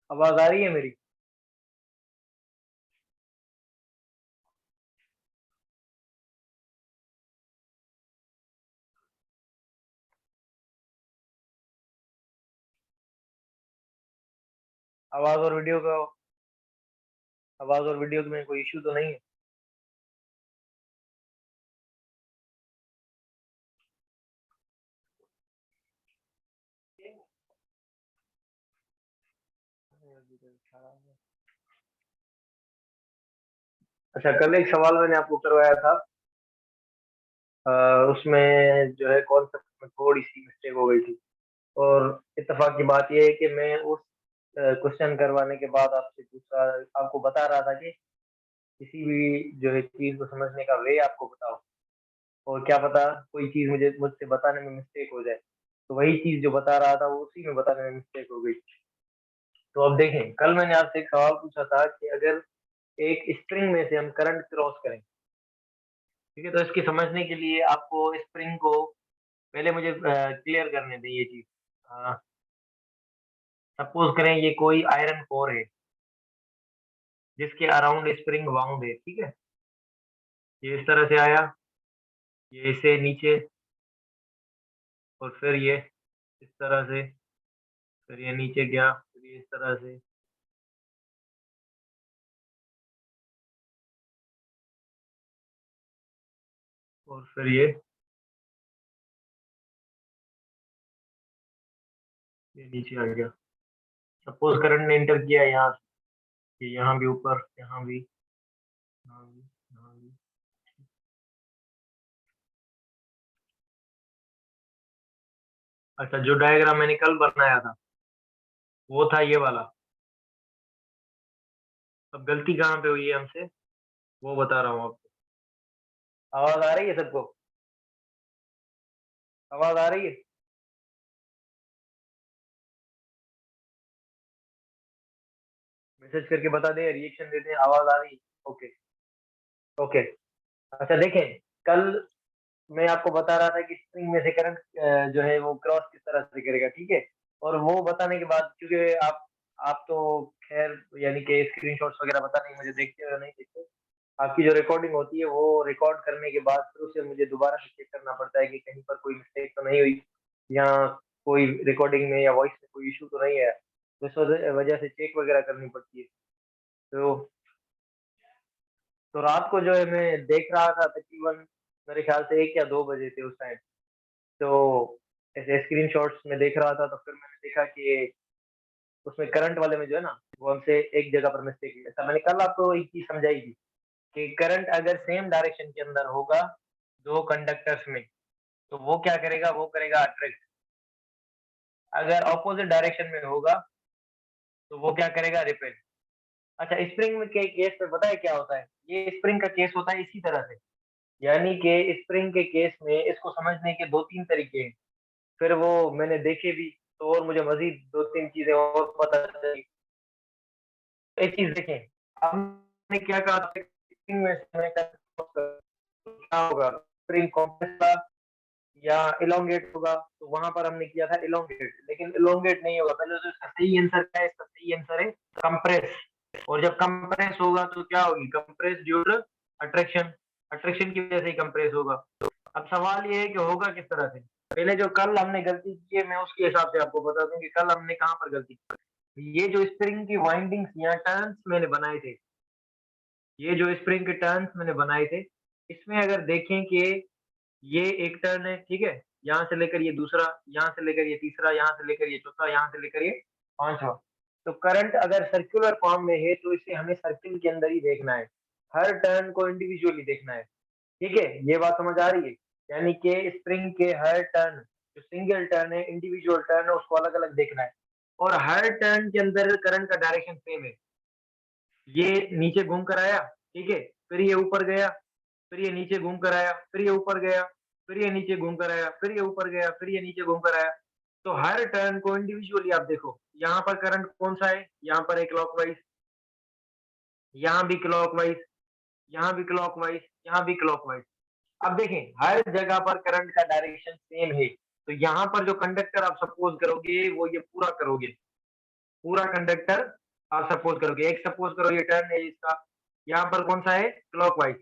आवाज आ रही है मेरी? आवाज और वीडियो का आवाज और वीडियो में कोई इश्यू तो नहीं है? अच्छा, कल एक सवाल मैंने आपको करवाया था। अ, उसमें जो है कॉन्सेप्ट में थोड़ी सी मिस्टेक हो गई थी। और इत्तेफाक की बात यह है कि मैं उस क्वेश्चन करवाने के बाद आपसे दूसरा आपको बता रहा था कि किसी भी जो है चीज को समझने का वे आपको बताओ। और क्या पता कोई चीज मुझसे बताने में मिस्टेक हो जाए। तो वही चीज जो बता रहा था वो उसी में बताने में मिस्टेक हो गई। तो अब देखें, कल मैंने आपसे एक सवाल पूछा था कि अगर एक स्प्रिंग में से हम करंट क्रॉस करें, ठीक है, तो इसकी समझने के लिए आपको स्प्रिंग को पहले मुझे क्लियर करने दें ये चीज। सपोज करें ये कोई आयरन कोर है जिसके अराउंड स्प्रिंग बाउंड है, ठीक है। ये इस तरह से आया, ये इसे नीचे, और फिर ये इस तरह से, फिर ये नीचे गया, फिर ये इस तरह से, और फिर ये नीचे आ गया। सपोज करंट ने एंटर किया यहाँ से, ये यहाँ भी ऊपर, यहाँ भी, यहाँ भी, यहाँ भी। अच्छा, जो डायग्राम मैंने कल बनाया था वो था ये वाला। अब गलती कहाँ पे हुई है हमसे वो बता रहा हूँ आपको। आवाज आ रही है सबको? आवाज आ रही है? मैसेज करके बता दे, रिएक्शन दे दे, आवाज आ रही है? ओके। ओके। अच्छा देखें, कल मैं आपको बता रहा था कि स्प्रिंग में से करंट जो है वो क्रॉस किस तरह से करेगा, ठीक है। और वो बताने के बाद, क्योंकि आप तो खैर यानी कि स्क्रीनशॉट्स वगैरह पता नहीं मुझे देखते हो या नहीं देखते। आपकी जो रिकॉर्डिंग होती है वो रिकॉर्ड करने के बाद फिर उसे मुझे दोबारा से चेक करना पड़ता है कि कहीं पर कोई मिस्टेक तो नहीं हुई, या कोई रिकॉर्डिंग में या वॉइस में कोई इशू तो नहीं है। तो इस वजह से चेक वगैरह करनी पड़ती है। तो रात को जो है मैं देख रहा था तकरीबन, मेरे ख्याल से 1 या 2 बजे थे उस टाइम। तो ऐसे स्क्रीन शॉट्स में देख रहा था, तो फिर मैंने देखा कि उसमें करंट वाले में जो है ना, वो हमसे एक जगह पर मिस्टेक है। ऐसा मैंने कल आपको एक चीज समझाई थी कि करंट अगर सेम डायरेक्शन के अंदर होगा दो कंडक्टर्स में, तो वो क्या करेगा, वो करेगा अट्रैक्ट। अगर ऑपोजिट डायरेक्शन में होगा तो वो क्या करेगा, रिपेल। अच्छा, स्प्रिंग में के केस में पता है क्या होता है? ये स्प्रिंग का केस होता है इसी तरह से। यानी कि स्प्रिंग के केस में इसको समझने के दो तीन तरीके हैं। फिर वो मैंने देखे भी, तो और मुझे मजीद दो तीन चीजें और पता चली। एक चीज देखें, आपने क्या कहा था, स्प्रिंग में समय का क्या होगा, स्प्रिंग कॉम्प्रेस या इलोंगेट होगा। तो वहां पर हमने किया था इलोंगेट, लेकिन इलोंगेट नहीं होगा। पहले तो इसका सही आंसर क्या है? इसका सही आंसर है कंप्रेस। और जब कंप्रेस होगा तो क्या होगी, compress due to attraction. Attraction की वजह से ही कंप्रेस होगा। अब सवाल ये है कि होगा किस तरह से। पहले जो कल हमने गलती की है, मैं उसके हिसाब से आपको बता दूं कि कल हमने कहाँ पर गलती की। ये जो स्प्रिंग की वाइंडिंग्स या टर्न्स मैंने बनाए थे, ये जो स्प्रिंग के टर्न्स मैंने बनाए थे, इसमें अगर देखें कि ये एक टर्न है, ठीक है, यहाँ से लेकर ये दूसरा, यहाँ से लेकर ये तीसरा, यहाँ से लेकर ये चौथा, यहाँ से लेकर ये पांचवा। तो करंट अगर सर्कुलर फॉर्म में है तो इसे हमें सर्किल के अंदर ही देखना है, हर टर्न को इंडिविजुअली देखना है। ठीक है, ये बात समझ आ रही है? यानी कि स्प्रिंग के हर टर्न, जो सिंगल टर्न है, इंडिविजुअल टर्न है, उसको अलग अलग देखना है। और हर टर्न के अंदर करंट का डायरेक्शन सेम है। ये नीचे घूम कर आया, ठीक है, फिर ये ऊपर गया, फिर ये नीचे घूम कर आया, फिर ये ऊपर गया, फिर ये नीचे घूम कर आया, फिर ये ऊपर गया, फिर ये नीचे घूम कर आया। तो हर टर्न को इंडिविजुअली आप देखो, यहाँ पर करंट कौन सा है, यहाँ पर एक क्लॉकवाइज, यहाँ भी क्लॉकवाइज, यहाँ भी क्लॉकवाइज, यहाँ भी क्लॉकवाइज। अब देखें, हर जगह पर करंट का डायरेक्शन सेम है। तो यहाँ पर जो कंडक्टर आप सपोज करोगे वो ये पूरा करोगे, पूरा कंडक्टर आप सपोज करोगे, एक सपोज करो ये टर्न है इसका, यहाँ पर कौन सा है क्लॉकवाइज,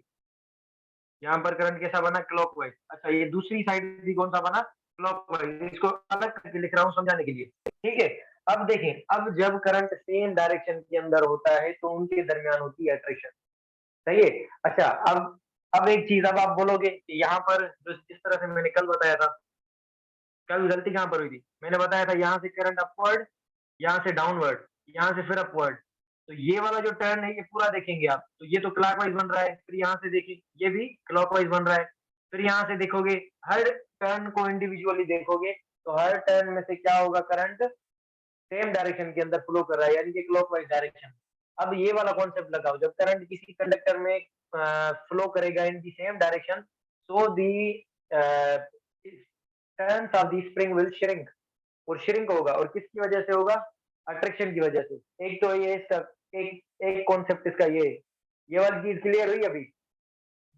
यहाँ पर करंट कैसा बना क्लॉकवाइज। अच्छा ये दूसरी साइड भी कौन सा बना क्लॉकवाइज, इसको अलग करके लिख रहा हूँ समझाने के लिए, ठीक है। अब देखें, अब जब करंट सेम डायरेक्शन के अंदर होता है तो उनके दरमियान होती है अट्रैक्शन, सही है। अच्छा अब एक चीज, अब आप बोलोगे कि यहाँ पर जिस तरह से मैंने कल बताया था, कल गलती कहाँ पर हुई थी, मैंने बताया था यहाँ से करंट अपवर्ड, यहाँ से डाउनवर्ड, यहाँ से फिर अपवर्ड। तो ये वाला जो टर्न है ये पूरा देखेंगे आप, तो ये तो क्लॉकवाइज बन रहा है, फिर यहाँ से देखिए ये भी क्लॉकवाइज बन रहा है, फिर यहाँ से देखोगे, हर टर्न को इंडिविजुअली देखोगे तो हर टर्न में से क्या होगा, करंट सेम डायरेक्शन के अंदर फ्लो कर रहा है, यानी कि क्लॉकवाइज डायरेक्शन। अब ये वाला कॉन्सेप्ट लगाओ, जब करंट किसी कंडक्टर में फ्लो करेगा in the same direction, so the turns of the spring will shrink, और श्रिंक होगा, और किसकी वजह से होगा, अट्रैक्शन की वजह से। एक तो ये इसका एक एक कॉन्सेप्ट इसका ये वाली चीज क्लियर हुई अभी।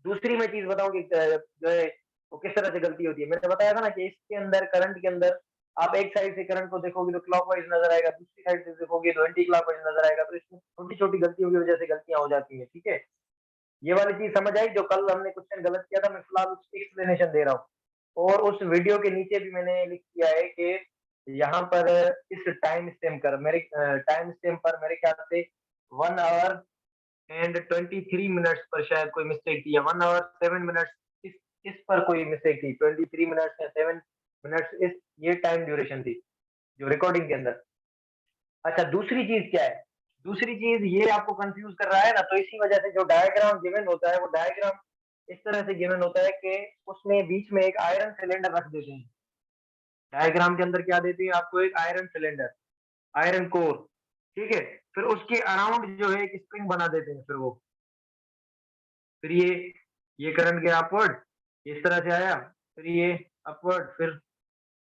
दूसरी मैं चीज बताऊं कि जो है वो किस तरह से गलती होती है, मैंने बताया था ना कि इसके अंदर करंट के अंदर आप एक साइड से करंट को देखोगे तो क्लॉकवाइज नजर आएगा, दूसरी साइड से देखोगे तो एंटी क्लॉकवाइज नजर आएगा, तो इसमें छोटी छोटी गलतियों की वजह से गलतियां हो जाती है, ठीक है। ये वाली चीज समझ आई, जो कल हमने क्वेश्चन गलत किया था, मैं फिलहाल उसकी एक्सप्लेनेशन दे रहा हूँ, और उस वीडियो के नीचे भी मैंने लिख दिया है कि यहाँ पर इस टाइम स्टेम पर मेरे ख्याल से 1 आवर एंड 23 मिनट्स पर शायद कोई मिस्टेक थी, या 1 आवर 7 मिनट्स, इस इस पर कोई मिस्टेक थी, 23 मिनट्स या 7 मिनट्स, इस ये टाइम ड्यूरेशन थी जो रिकॉर्डिंग के अंदर। अच्छा दूसरी चीज क्या है, दूसरी चीज ये आपको कंफ्यूज कर रहा है ना, तो इसी वजह से जो डायग्राम गिवन होता है वो डायग्राम इस तरह से गिवन होता है कि उसमें बीच में एक आयरन सिलेंडर रख देते हैं, डायग्राम के अंदर क्या देते हैं आपको, एक आयरन सिलेंडर, आयरन कोर, ठीक है। फिर उसके अराउंड जो है एक स्प्रिंग बना देते हैं, फिर वो फिर ये करंट गया अपवर्ड, इस तरह से आया, फिर ये अपवर्ड, फिर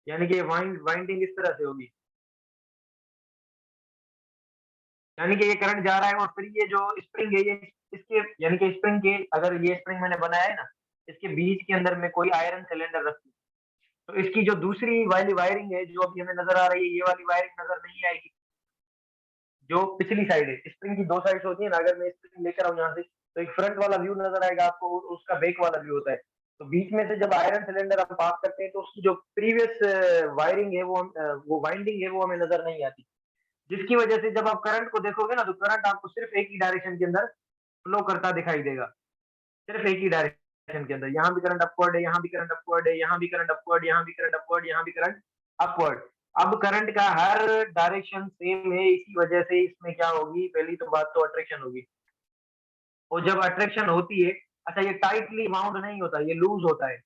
यानी कि वाइंडिंग इस तरह से होगी, यानी कि ये करंट जा रहा है, और फिर ये जो स्प्रिंग है ये इसके, यानी कि स्प्रिंग के, अगर ये स्प्रिंग मैंने बनाया है ना, इसके बीच के अंदर में कोई आयरन सिलेंडर रखती, तो इसकी जो दूसरी वाली वायरिंग है जो अभी हमें नजर आ रही है, ये वाली वायरिंग नजर नहीं आएगी, जो पिछली साइड है, स्प्रिंग की दो साइड्स होती है ना, अगर मैं स्प्रिंग लेकर आऊं यहाँ से तो एक फ्रंट वाला व्यू नजर आएगा आपको, और उसका बैक वाला व्यू होता है। तो बीच में से जब आयरन सिलेंडर हम पास करते हैं तो उसकी जो प्रीवियस वायरिंग है वो वाइंडिंग है वो हमें नजर नहीं आती, जिसकी वजह से जब आप करंट को देखोगे ना तो करंट आपको सिर्फ एक ही डायरेक्शन के अंदर फ्लो करता दिखाई देगा, सिर्फ एक ही डायरेक्शन के अंदर, यहाँ भी करंट अपवर्ड है, यहाँ भी करंट अपवर्ड है, यहाँ भी करंट अपवर्ड, यहाँ भी करंट अपवर्ड, यहाँ भी करंट अपवर्ड। अब करंट का हर डायरेक्शन सेम है, इसी वजह से इसमें क्या होगी, पहली तो बात तो अट्रैक्शन होगी, और जब अट्रैक्शन होती है, अच्छा ये टाइटली बाउंड नहीं होता, ये लूज होता है,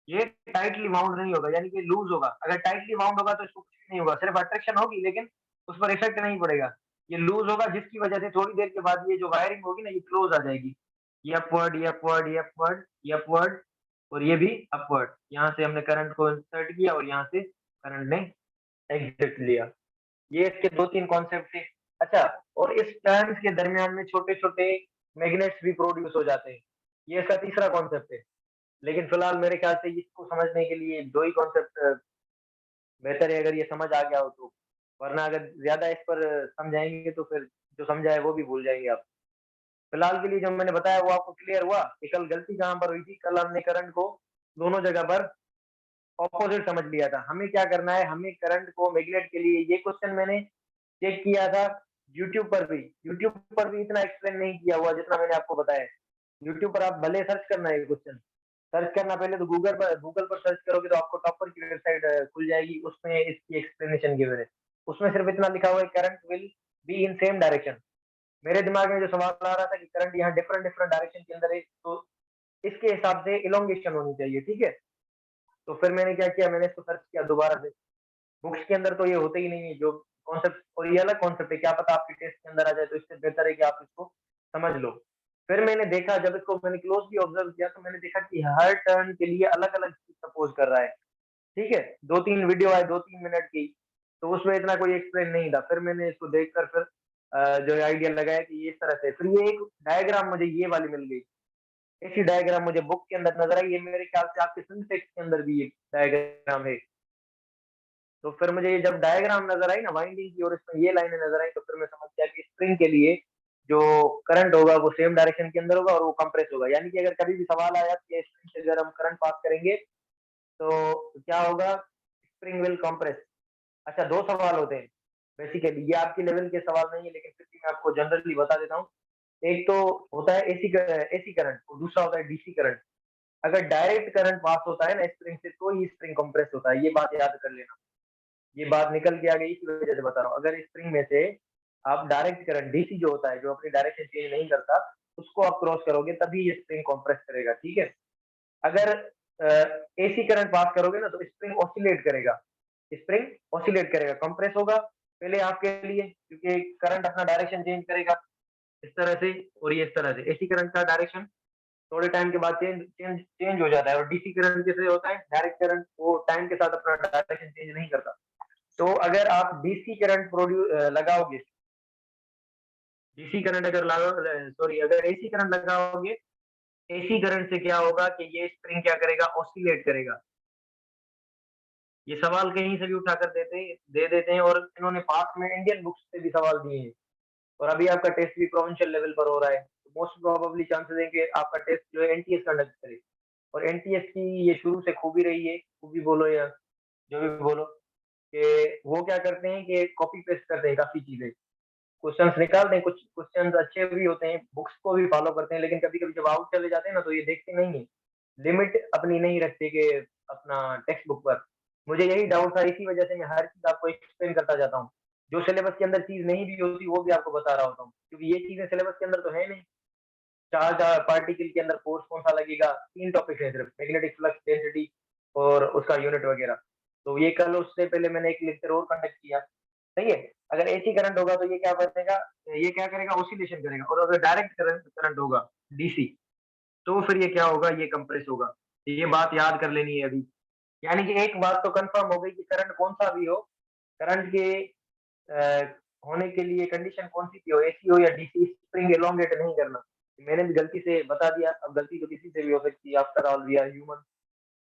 ये टाइटली बाउंड नहीं होगा, यानी कि लूज होगा, अगर टाइटली बाउंड होगा तो इसको कुछ नहीं होगा, सिर्फ अट्रैक्शन होगी लेकिन उस पर इफेक्ट नहीं पड़ेगा, ये लूज होगा, जिसकी वजह से थोड़ी देर के बाद ये जो वायरिंग होगी ना ये क्लोज आ जाएगी, ये अपवर्ड, ये अपवर्ड, ये अपवर्ड, ये अपवर्ड, और ये भी अपवर्ड, यहाँ से हमने करंट को इंसर्ट किया और यहाँ से करंट ने एग्जिट लिया, ये इसके दो तीन कॉन्सेप्ट थे। अच्छा, और इस टर्न्स के दरमियान में छोटे छोटे मैग्नेट्स भी प्रोड्यूस हो जाते हैं, ये इसका तीसरा कॉन्सेप्ट है, लेकिन फिलहाल मेरे ख्याल से इसको समझने के लिए दो ही कॉन्सेप्ट बेहतर है, अगर ये समझ आ गया हो तो, वरना अगर ज्यादा इस पर समझाएंगे तो फिर जो समझा है वो भी भूल जाएंगे आप। फिलहाल के लिए जो मैंने बताया वो आपको क्लियर हुआ कि कल गलती कहाँ पर हुई थी, कल हमने करंट को दोनों जगह पर ऑपोजिट समझ लिया था, हमें क्या करना है, हमें करंट को मैग्नेट के लिए, ये क्वेश्चन मैंने चेक किया था यूट्यूब पर भी इतना एक्सप्लेन नहीं किया हुआ जितना मैंने आपको बताया। यूट्यूब पर आप भले सर्च करना है क्वेश्चन, सर्च करना पहले तो गूगल पर सर्च करोगे तो आपको टॉपर की वेबसाइट खुल जाएगी, उसमें इसकी एक्सप्लेनेशन गिवन है, उसमें सिर्फ इतना लिखा हुआ है current will be in same direction. मेरे दिमाग में जो सवाल आ रहा था कि करंट यहाँ डिफरेंट डिफरेंट डायरेक्शन के अंदर है, तो इसके हिसाब से इलोंगेशन होनी चाहिए, ठीक है। तो फिर मैंने क्या किया, मैंने इसको सर्च किया दोबारा से, बुक्स के अंदर तो ये होते ही नहीं है जो कॉन्सेप्ट, और ये अलग कॉन्सेप्ट है, क्या पता आपके टेस्ट के अंदर आ जाए, तो इससे बेहतर है कि आप इसको समझ लो। फिर मैंने देखा, जब इसको मैंने क्लोजली ऑब्जर्व किया तो मैंने देखा कि हर टर्न के लिए अलग अलग चीज सपोज कर रहा है, ठीक है। दो तीन वीडियो आए 2-3 मिनट की, तो उसमें इतना कोई एक्सप्लेन नहीं था, फिर मैंने इसको देखकर फिर जो है आइडिया लगाया कि ये इस तरह से, फिर ये एक डायग्राम मुझे ये वाली मिल गई, ऐसी डायग्राम मुझे बुक के अंदर नजर आई, ये मेरे ख्याल से आपके सिंटेक्स के अंदर भी ये डायग्राम है, तो फिर मुझे ये जब डायग्राम नज़र आई ना वाइंडिंग की और इसमें ये लाइनें नज़र आई तो फिर मैं समझ गया कि स्प्रिंग के लिए जो करंट होगा वो सेम डायरेक्शन के अंदर होगा और वो कंप्रेस होगा। यानी कि अगर कभी भी सवाल आया कि स्प्रिंग से अगर हम करंट पास करेंगे तो क्या होगा? Spring will compress. अच्छा 2 सवाल होते हैं बेसिकली, ये आपके लेवल के सवाल नहीं है लेकिन फिर भी मैं आपको जनरली बता देता हूँ। एक तो होता है एसी करंट और दूसरा होता है डीसी करंट। अगर डायरेक्ट करंट पास होता है ना स्प्रिंग से तो ही स्प्रिंग कंप्रेस होता है, ये बात याद कर लेना। ये बात निकल के आ गई इसी वजह से बता रहा हूँ। अगर स्प्रिंग में से आप डायरेक्ट करंट डीसी जो होता है, जो अपनी डायरेक्शन चेंज नहीं करता, उसको आप क्रॉस करोगे तभी ये स्प्रिंग कंप्रेस करेगा, ठीक है? अगर एसी करंट पास करोगे ना तो स्प्रिंग ऑसिलेट करेगा, स्प्रिंग ऑसिलेट करेगा, कंप्रेस होगा पहले आपके लिए क्योंकि करंट अपना डायरेक्शन चेंज करेगा इस तरह से और ये इस तरह से। एसी करंट का डायरेक्शन थोड़े टाइम के बाद चेंज चेंज चेंज हो जाता है और डीसी करंट कैसे होता है, डायरेक्ट करंट वो टाइम के साथ अपना डायरेक्शन चेंज नहीं करता। तो अगर आप डीसी करंट लगाओगे, डीसी करंट अगर सॉरी अगर एसी करंट लगाओगे, एसी करंट से क्या होगा कि ये स्प्रिंग क्या करेगा, ऑसिलेट करेगा। ये सवाल कहीं से भी उठाकर दे देते हैं और इन्होंने पास में इंडियन बुक्स से भी सवाल दिए हैं और अभी आपका टेस्ट भी प्रोविंशियल लेवल पर हो रहा है। मोस्ट प्रोबेबली चांसेस है कि आपका टेस्ट जो है एनटीएस कंडक्ट करे और एनटीएस की ये शुरू से खूबी रही है, खूबी बोलो या जो भी बोलो, कि वो क्या करते हैं कि कॉपी पेस्ट करते हैं काफ़ी चीज़ें। क्वेश्चंस निकालते हैं, कुछ क्वेश्चंस अच्छे भी होते हैं, बुक्स को भी फॉलो करते हैं, लेकिन कभी-कभी जब आउट चले जाते हैं ना तो ये देखते नहीं है, लिमिट अपनी नहीं रखते कि अपना टेक्स्ट बुक पर। मुझे यही डाउट था, इसी वजह से मैं हर चीज़ आपको एक्सप्लेन करता जाता हूँ। जो सिलेबस के अंदर चीज़ नहीं भी होती वो भी आपको बता रहा होता हूँ, क्योंकि ये चीज़ें सिलेबस के अंदर तो है नहीं। चार्ज पार्टिकल के अंदर फोर्स कौन-सा लगेगा, 3 टॉपिक है सिर्फ, मैग्नेटिक फ्लक्स, डेंसिटी और उसका यूनिट वगैरह। तो ये कल उससे पहले मैंने एक लेक्चर और कंडक्ट किया, सही है? अगर एसी करंट होगा तो ये क्या करेगा, ऑसिलेशन करेगा और अगर डायरेक्ट करंट करंट होगा, डीसी, तो फिर ये क्या होगा, ये कंप्रेस होगा। ये बात याद कर लेनी है अभी। यानी कि एक बात तो कन्फर्म हो गई कि करंट कौन-सा भी हो, करंट के होने के लिए कंडीशन कौन-सी भी हो, एसी हो या डीसी, स्प्रिंग एलोंगेट नहीं करना। मैंने भी गलती से बता दिया, अब गलती तो किसी से भी हो सकती है, after all we are human,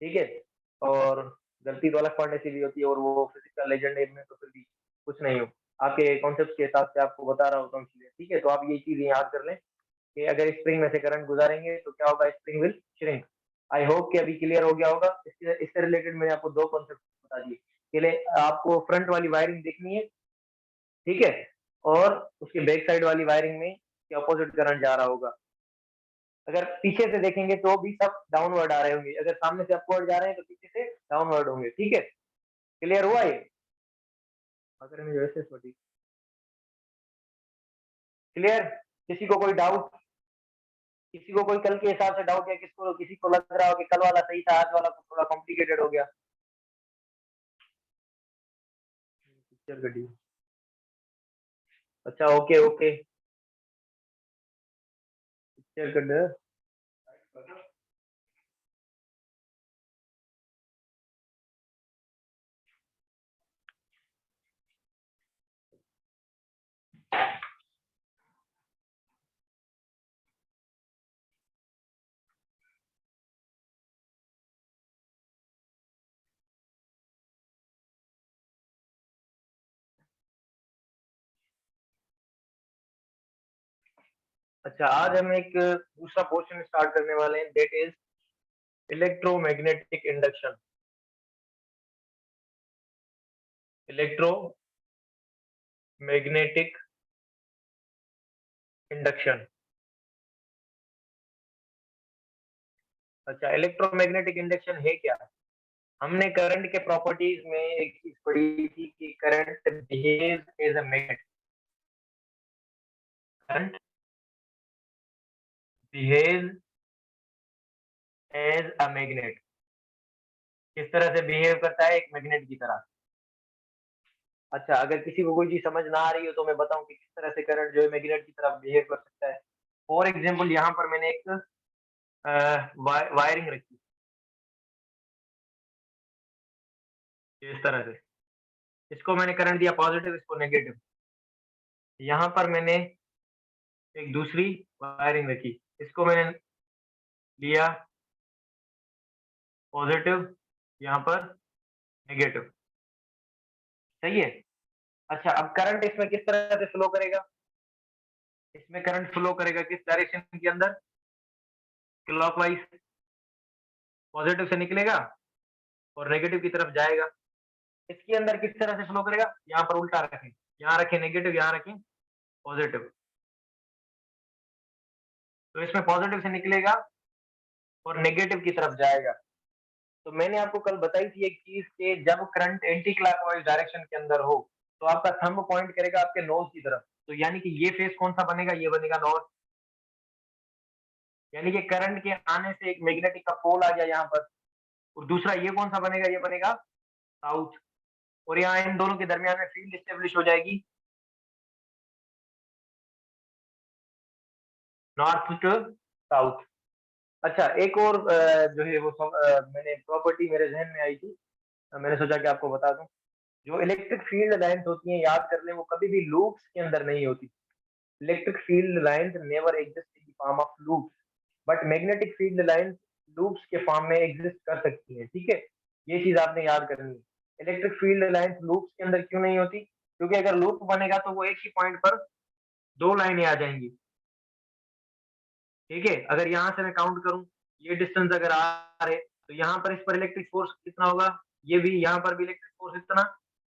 ठीक है? और गलती तो अलग पढ़ने से भी होती है और वो फिज़िक्स का लेजेंड है इसमें तो फिर भी कुछ नहीं हो। आपके कॉन्सेप्ट्स के हिसाब से आपको बता रहा होता हूँ चीज़ें, ठीक है? तो आप ये चीज़ें याद कर लें कि अगर स्प्रिंग में से करंट गुज़ारेंगे तो क्या होगा, spring will shrink. I hope कि अभी क्लियर हो गया होगा। इससे रिलेटेड मैंने आपको 2 कॉन्सेप्ट बता दिए। पहले आपको फ्रंट वाली वायरिंग देखनी है, ठीक है? और उसके बैक साइड वाली वायरिंग में कि अपोज़िट करंट जा रहा होगा। अगर पीछे से देखेंगे तो भी सब डाउनवर्ड आ रहे होंगे, अगर सामने से अपवर्ड जा रहे हैं तो पीछे से डाउनवर्ड होंगे, ठीक है? क्लियर हुआ ये? अगर मुझे वैसे छोटी क्लियर? किसी को कोई डाउट? किसी को कोई कल के हिसाब से डाउट या किसी को लग रहा हो कि कल वाला सही था, आज वाला थोड़ा कॉम्प्लिकेटेड हो गया? पिक्चर घटी। अच्छा ओके, ओके। पिक्चर कट अच्छा आज हम एक दूसरा पोर्शन स्टार्ट करने वाले हैं, that is electromagnetic induction. Electromagnetic induction. अच्छा इलेक्ट्रोमैग्नेटिक इंडक्शन है क्या? हमने करंट के प्रॉपर्टीज में एक चीज पढ़ी थी कि current behaves as a magnet. Current behaves as a magnet. किस तरह से बिहेव करता है, एक मैग्नेट की तरह। अच्छा अगर किसी को कोई चीज समझ ना आ रही हो तो मैं बताऊं कि किस तरह से करंट जो है मैग्नेट की तरह बिहेव कर सकता है। फॉर एग्जाम्पल यहाँ पर मैंने एक वायरिंग रखी इस तरह से, इसको मैंने करंट दिया पॉजिटिव, इसको नेगेटिव। यहाँ पर मैंने एक दूसरी वायरिंग रखी, इसको मैंने लिया पॉजिटिव, यहाँ पर नेगेटिव। सही है? अच्छा, अब करंट इसमें किस तरह से फ्लो करेगा? इसमें करंट फ्लो करेगा किस डायरेक्शन के अंदर? क्लॉकवाइज, पॉजिटिव से निकलेगा और नेगेटिव की तरफ जाएगा। इसके अंदर किस तरह से फ्लो करेगा? यहाँ पर उल्टा रखें, यहाँ रखें नेगेटिव, यहाँ रखें पॉजिटिव। तो इसमें पॉजिटिव से निकलेगा और नेगेटिव की तरफ जाएगा। तो मैंने आपको कल बताई थी एक चीज कि जब करंट एंटी क्लॉकवाइज डायरेक्शन के अंदर हो, तो आपका थंब पॉइंट करेगा आपके नोज की तरफ। तो यानी कि ये फेस कौन सा बनेगा? ये बनेगा नॉर्थ। यानी कि करंट के आने से एक मैग्नेटिक का पोल आ गया यहाँ पर, और दूसरा ये कौन सा बनेगा? ये बनेगा साउथ। और यहाँ इन दोनों के दरमियान में फील्ड स्टेब्लिश हो जाएगी नॉर्थ टू साउथ। अच्छा, एक और जो है वो मैंने प्रॉपर्टी मेरे जहन में आई थी, मैंने सोचा कि आपको बता दूं। जो इलेक्ट्रिक फील्ड लाइंस होती हैं, याद कर लें, वो कभी भी लूप्स के अंदर नहीं होती। Electric field lines never exist in the form of loops, but magnetic field lines loops के फॉर्म में एग्जिस्ट कर सकती हैं। ठीक है, ये चीज आपने याद करनी है। इलेक्ट्रिक फील्ड लाइंस लूप्स के अंदर क्यों नहीं होती? क्योंकि अगर लूप बनेगा तो वो एक ही पॉइंट पर दो लाइनें आ जाएंगी। ठीक है, अगर यहाँ से मैं काउंट करूं, ये डिस्टेंस अगर आर है, तो यहाँ पर इस पर इलेक्ट्रिक फोर्स कितना होगा? ये भी, यहाँ पर भी इलेक्ट्रिक फोर्स इतना,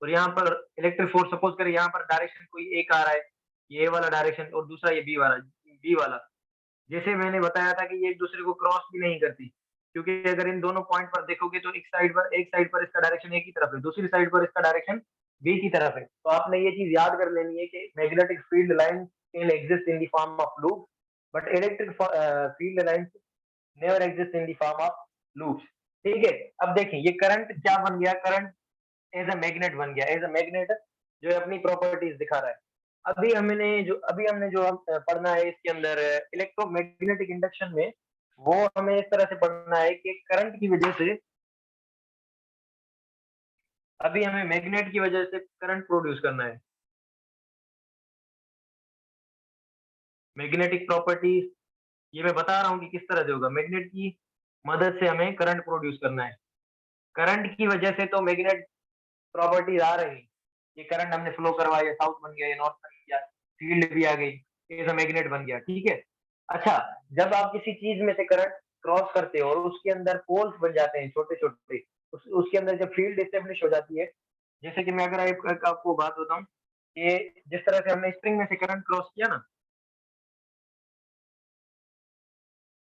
और यहाँ पर इलेक्ट्रिक फोर्स सपोज करें यहाँ पर डायरेक्शन कोई एक आ रहा है, ये वाला डायरेक्शन, और दूसरा ये बी वाला। जैसे मैंने बताया था कि ये एक दूसरे को क्रॉस भी नहीं करती, क्योंकि अगर इन दोनों पॉइंट पर देखोगे तो एक साइड पर इसका डायरेक्शन एक ही तरफ है, दूसरी साइड पर इसका डायरेक्शन बी की तरफ है। तो आपने ये चीज याद कर लेनी है कि magnetic field line can exist in the form of loop, but electric field line never exist in the form of loops. ठीक है, अब देखें ये करंट क्या बन गया? करंट एज अ मैग्नेट बन गया, एज अ मैग्नेट जो अपनी प्रॉपर्टीज दिखा रहा है। अभी हमने जो पढ़ना है इसके अंदर इलेक्ट्रोमैग्नेटिक इंडक्शन में, वो हमें इस तरह से पढ़ना है कि करंट की वजह से, अभी हमें मैग्नेट की वजह से करंट प्रोड्यूस करना है। मैग्नेटिक प्रॉपर्टीज ये मैं बता रहा हूँ कि किस तरह से होगा। मैग्नेट की मदद से हमें करंट प्रोड्यूस करना है। करंट की वजह से तो मैग्नेट प्रॉपर्टीज आ रही, ये करंट हमने फ्लो करवाया, साउथ बन गया, ये नॉर्थ बन गया, फील्ड भी आ गई, ये तो मैग्नेट बन गया। ठीक है, अच्छा, जब आप किसी चीज में से करंट क्रॉस करते हो और उसके अंदर पोल्स बन जाते हैं छोटे छोटे, उसके अंदर जब फील्ड स्टेब्लिश हो जाती है, जैसे कि मैं अगर आपको बात बताऊं कि जिस तरह से हमने स्प्रिंग में से करंट क्रॉस किया ना,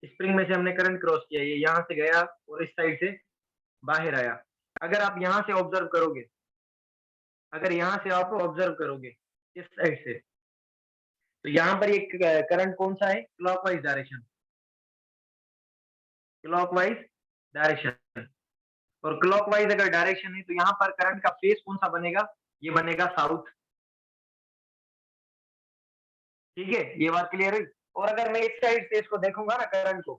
स्प्रिंग में से हमने करंट क्रॉस किया, ये यहाँ से गया और इस साइड से बाहर आया। अगर आप यहाँ से ऑब्जर्व करोगे, अगर यहाँ से आप ऑब्जर्व करोगे इस साइड से, तो यहाँ पर एक करंट कौन सा है? Clockwise direction, clockwise direction. और क्लॉकवाइज अगर डायरेक्शन है तो यहाँ पर करंट का फेस कौन सा बनेगा? ये बनेगा साउथ। ठीक है, ये बात क्लियर हुई। और अगर मैं इस साइड से इसको देखूंगा ना करंट को,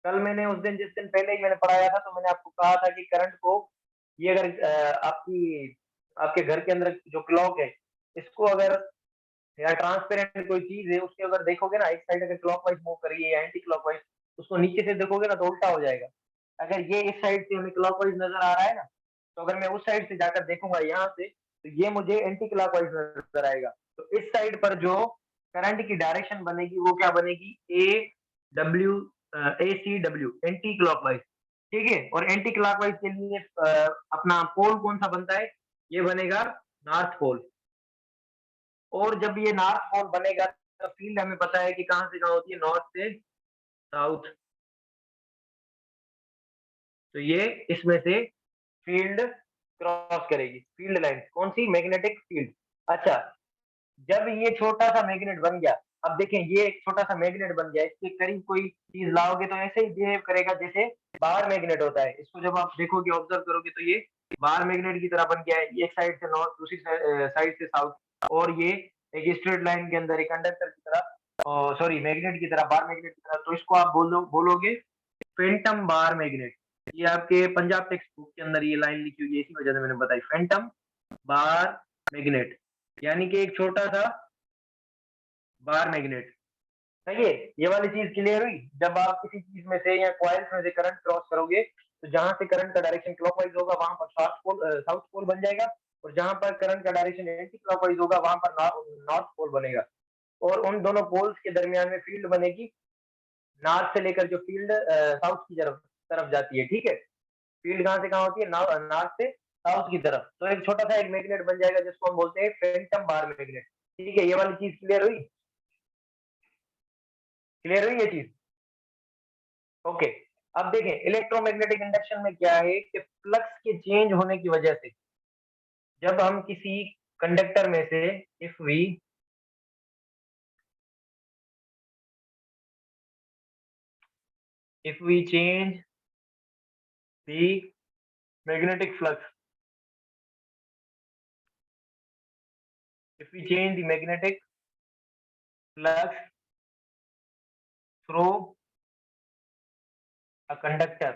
कल मैंने उस दिन, जिस दिन पहले ही मैंने पढ़ाया था, तो मैंने आपको कहा था कि करंट को, ये अगर आपके घर के अंदर जो क्लॉक है, इसको अगर, या ट्रांसपेरेंट कोई चीज है, उसके अगर देखोगे ना, एक साइड अगर क्लॉकवाइज मूव कर रही है या एंटी क्लॉकवाइज, उसको नीचे से देखोगे ना तो उल्टा हो जाएगा। अगर ये इस साइड से हमें क्लॉकवाइज नजर आ रहा है ना, तो अगर मैं उस साइड से जाकर देखूंगा यहाँ से, तो ये मुझे एंटी क्लॉकवाइज नजर आएगा। तो इस साइड पर जो करंट की डायरेक्शन बनेगी वो क्या बनेगी? W AC anti clockwise. ठीक है, और एंटी क्लॉकवाइज के लिए अपना पोल कौन सा बनता है? ये बनेगा नॉर्थ पोल। और जब ये नॉर्थ पोल बनेगा तो फील्ड हमें पता है कि कहां से कहां होती है, नॉर्थ से साउथ। तो ये इसमें से फील्ड क्रॉस करेगी, फील्ड लाइन कौन सी? Magnetic field. अच्छा, जब ये छोटा सा मैग्नेट बन गया, अब देखें ये एक छोटा सा मैग्नेट बन गया, इसके करीब कोई चीज लाओगे तो ऐसे ही बिहेव करेगा जैसे बाहर मैग्नेट होता है। इसको जब आप देखोगे, ऑब्जर्व करोगे, तो ये बाहर मैग्नेट की तरह बन गया है, एक साइड से नॉर्थ, दूसरी साइड से साउथ। और ये एक स्ट्रेट लाइन के अंदर एक कंडक्टर की तरह, सॉरी मैग्नेट की तरह, बार मैग्नेट की तरह। तो इसको आप बोलोगे फेंटम बार मैग्नेट। ये आपके पंजाब टेक्स्ट बुक के अंदर ये लाइन लिखी हुई है, इसी वजह से मैंने बताई, फेंटम बार मैग्नेट, यानी कि एक छोटा सा बार मैग्नेट। सही है, ये वाली चीज क्लियर हुई। जब आप किसी चीज में से या कॉइल्स में से करंट क्रॉस करोगे, तो जहां से करंट का डायरेक्शन क्लॉकवाइज होगा, वहां पर साउथ पोल बन जाएगा, और जहां पर करंट का डायरेक्शन एंटी क्लॉकवाइज होगा वहां पर नॉर्थ पोल बनेगा, और उन दोनों पोल्स के दरमियान में फील्ड बनेगी नॉर्थ से लेकर जो फील्ड साउथ की तरफ तरफ जाती है। ठीक है, फील्ड कहाँ से कहाँ होती है, नॉर्थ से साउथ की तरफ। तो एक छोटा सा एक मैग्नेट बन जाएगा जिसको हम बोलते हैं फेंटम बार मैग्नेट। ठीक है, ये वाली चीज क्लियर हुई, क्लियर हुई ये चीज? ओके। अब देखें इलेक्ट्रोमैग्नेटिक इंडक्शन में क्या है कि फ्लक्स के चेंज होने की वजह से जब हम किसी कंडक्टर में से if we change the magnetic flux, if we change the magnetic flux through a conductor,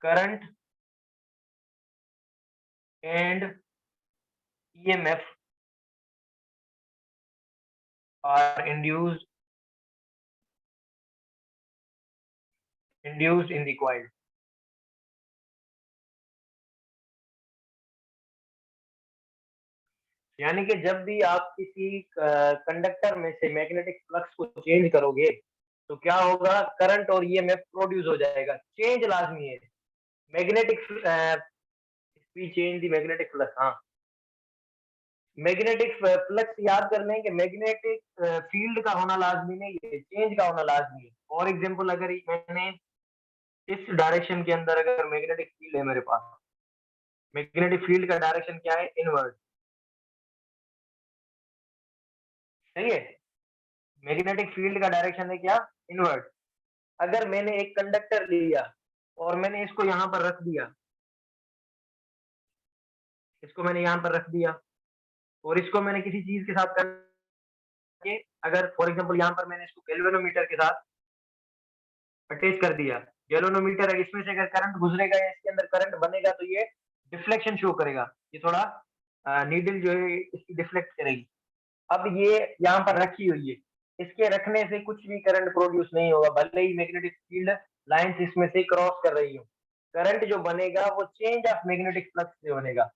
current and EMF are induced in the coil. यानी कि जब भी आप किसी कंडक्टर में से मैग्नेटिक फ्लक्स को चेंज करोगे तो क्या होगा, करंट और ईएमएफ प्रोड्यूस हो जाएगा, चेंज लाजमी है। Magnetic we change the magnetic flux, हाँ मैग्नेटिक फ्लक्स याद कर लें कि मैग्नेटिक फील्ड का होना लाजमी नहीं है, चेंज का होना लाजमी है। फॉर एग्जांपल अगर मैंने इस डायरेक्शन के अंदर अगर मैग्नेटिक फील्ड है मेरे पास, मैग्नेटिक फील्ड का डायरेक्शन क्या है, इनवर्ड, सही है, मैग्नेटिक फील्ड का डायरेक्शन है क्या, इनवर्ड। अगर मैंने एक कंडक्टर लिया और मैंने इसको यहाँ पर रख दिया, इसको मैंने यहाँ पर रख दिया और इसको मैंने किसी चीज के साथ करके, अगर फॉर एग्जांपल यहाँ पर मैंने इसको गैल्वेनोमीटर के साथ अटैच कर दिया, गैल्वेनोमीटर है, इसमें से अगर करंट गुजरेगा या इसके अंदर करंट बनेगा तो ये डिफ्लेक्शन शो करेगा, ये थोड़ा नीडल जो है इसकी डिफ्लेक्ट करेगी। अब ये यहाँ पर रखी हुई है, इसके रखने से कुछ भी करंट प्रोड्यूस नहीं होगा, भले ही मैग्नेटिक फील्ड लाइंस इसमें से क्रॉस कर रही हो। करंट जो बनेगा वो चेंज ऑफ मैग्नेटिक फ्लक्स से बनेगा।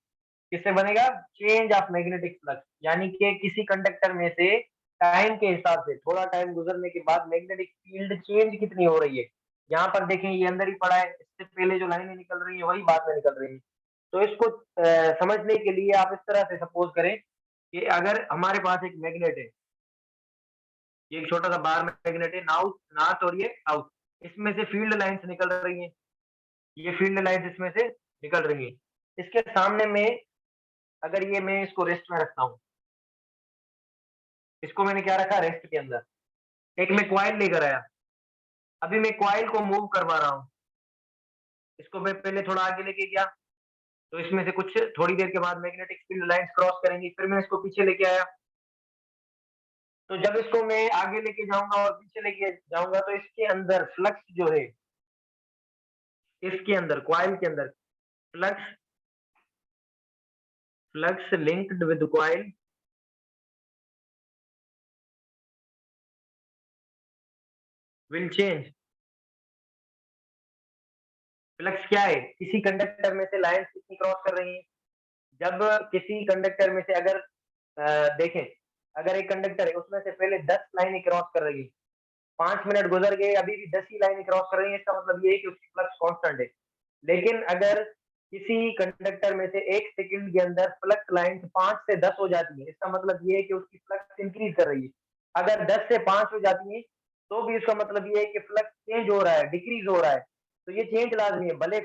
किससे बनेगा, चेंज ऑफ मैग्नेटिक फ्लक्स, यानी कि किसी कंडक्टर में से टाइम के हिसाब से थोड़ा टाइम गुजरने के बाद मैग्नेटिक फील्ड चेंज कितनी हो रही है। यहाँ पर देखें ये अंदर ही पड़ा है, इससे पहले जो लाइनें निकल रही है वही बाद में निकल रही है। तो इसको समझने के लिए आप इस तरह से सपोज करें कि अगर हमारे पास एक मैग्नेट है, ये एक छोटा सा बार मैग्नेट है, नॉर्थ और ये साउथ, इसमें से फील्ड लाइंस निकल रही हैं, ये फील्ड लाइंस इसमें से निकल रही हैं। इसके सामने में अगर ये मैं इसको रेस्ट में रखता हूँ, इसको मैंने क्या रखा, रेस्ट के अंदर, एक मैं क्वाइल लेकर आया, अभी मैं क्वाइल को मूव करवा रहा हूँ, इसको मैं पहले थोड़ा आगे लेके गया तो इसमें से कुछ थोड़ी देर के बाद मैग्नेटिक फील्ड लाइंस क्रॉस करेंगी, फिर मैं इसको पीछे लेके आया, तो जब इसको मैं आगे लेके जाऊंगा और पीछे लेके जाऊंगा तो इसके अंदर फ्लक्स जो है, इसके अंदर क्वाइल के अंदर flux flux linked with coil will change. Flux क्या है, किसी कंडक्टर में से लाइंस कितनी क्रॉस कर रही है, जब किसी कंडक्टर में से अगर देखें, अगर एक कंडक्टर है उसमें से पहले 10 लाइनें क्रॉस कर रही है, 5 मिनट गुजर गए अभी भी 10 ही लाइनें क्रॉस कर रही है, इसका मतलब ये है कि उसकी फ्लक्स कांस्टेंट है। लेकिन अगर किसी कंडक्टर में से 1 सेकंड के अंदर फ्लक्स लाइन 5 से 10 हो जाती है, इसका मतलब ये है कि उसकी फ्लक्स इंक्रीज कर रही है। अगर 10 से 5 हो जाती है तो भी इसका मतलब ये है कि फ्लक्स चेंज हो रहा है, डिक्रीज हो रहा है। तो ये चेंज लाजमी है, भले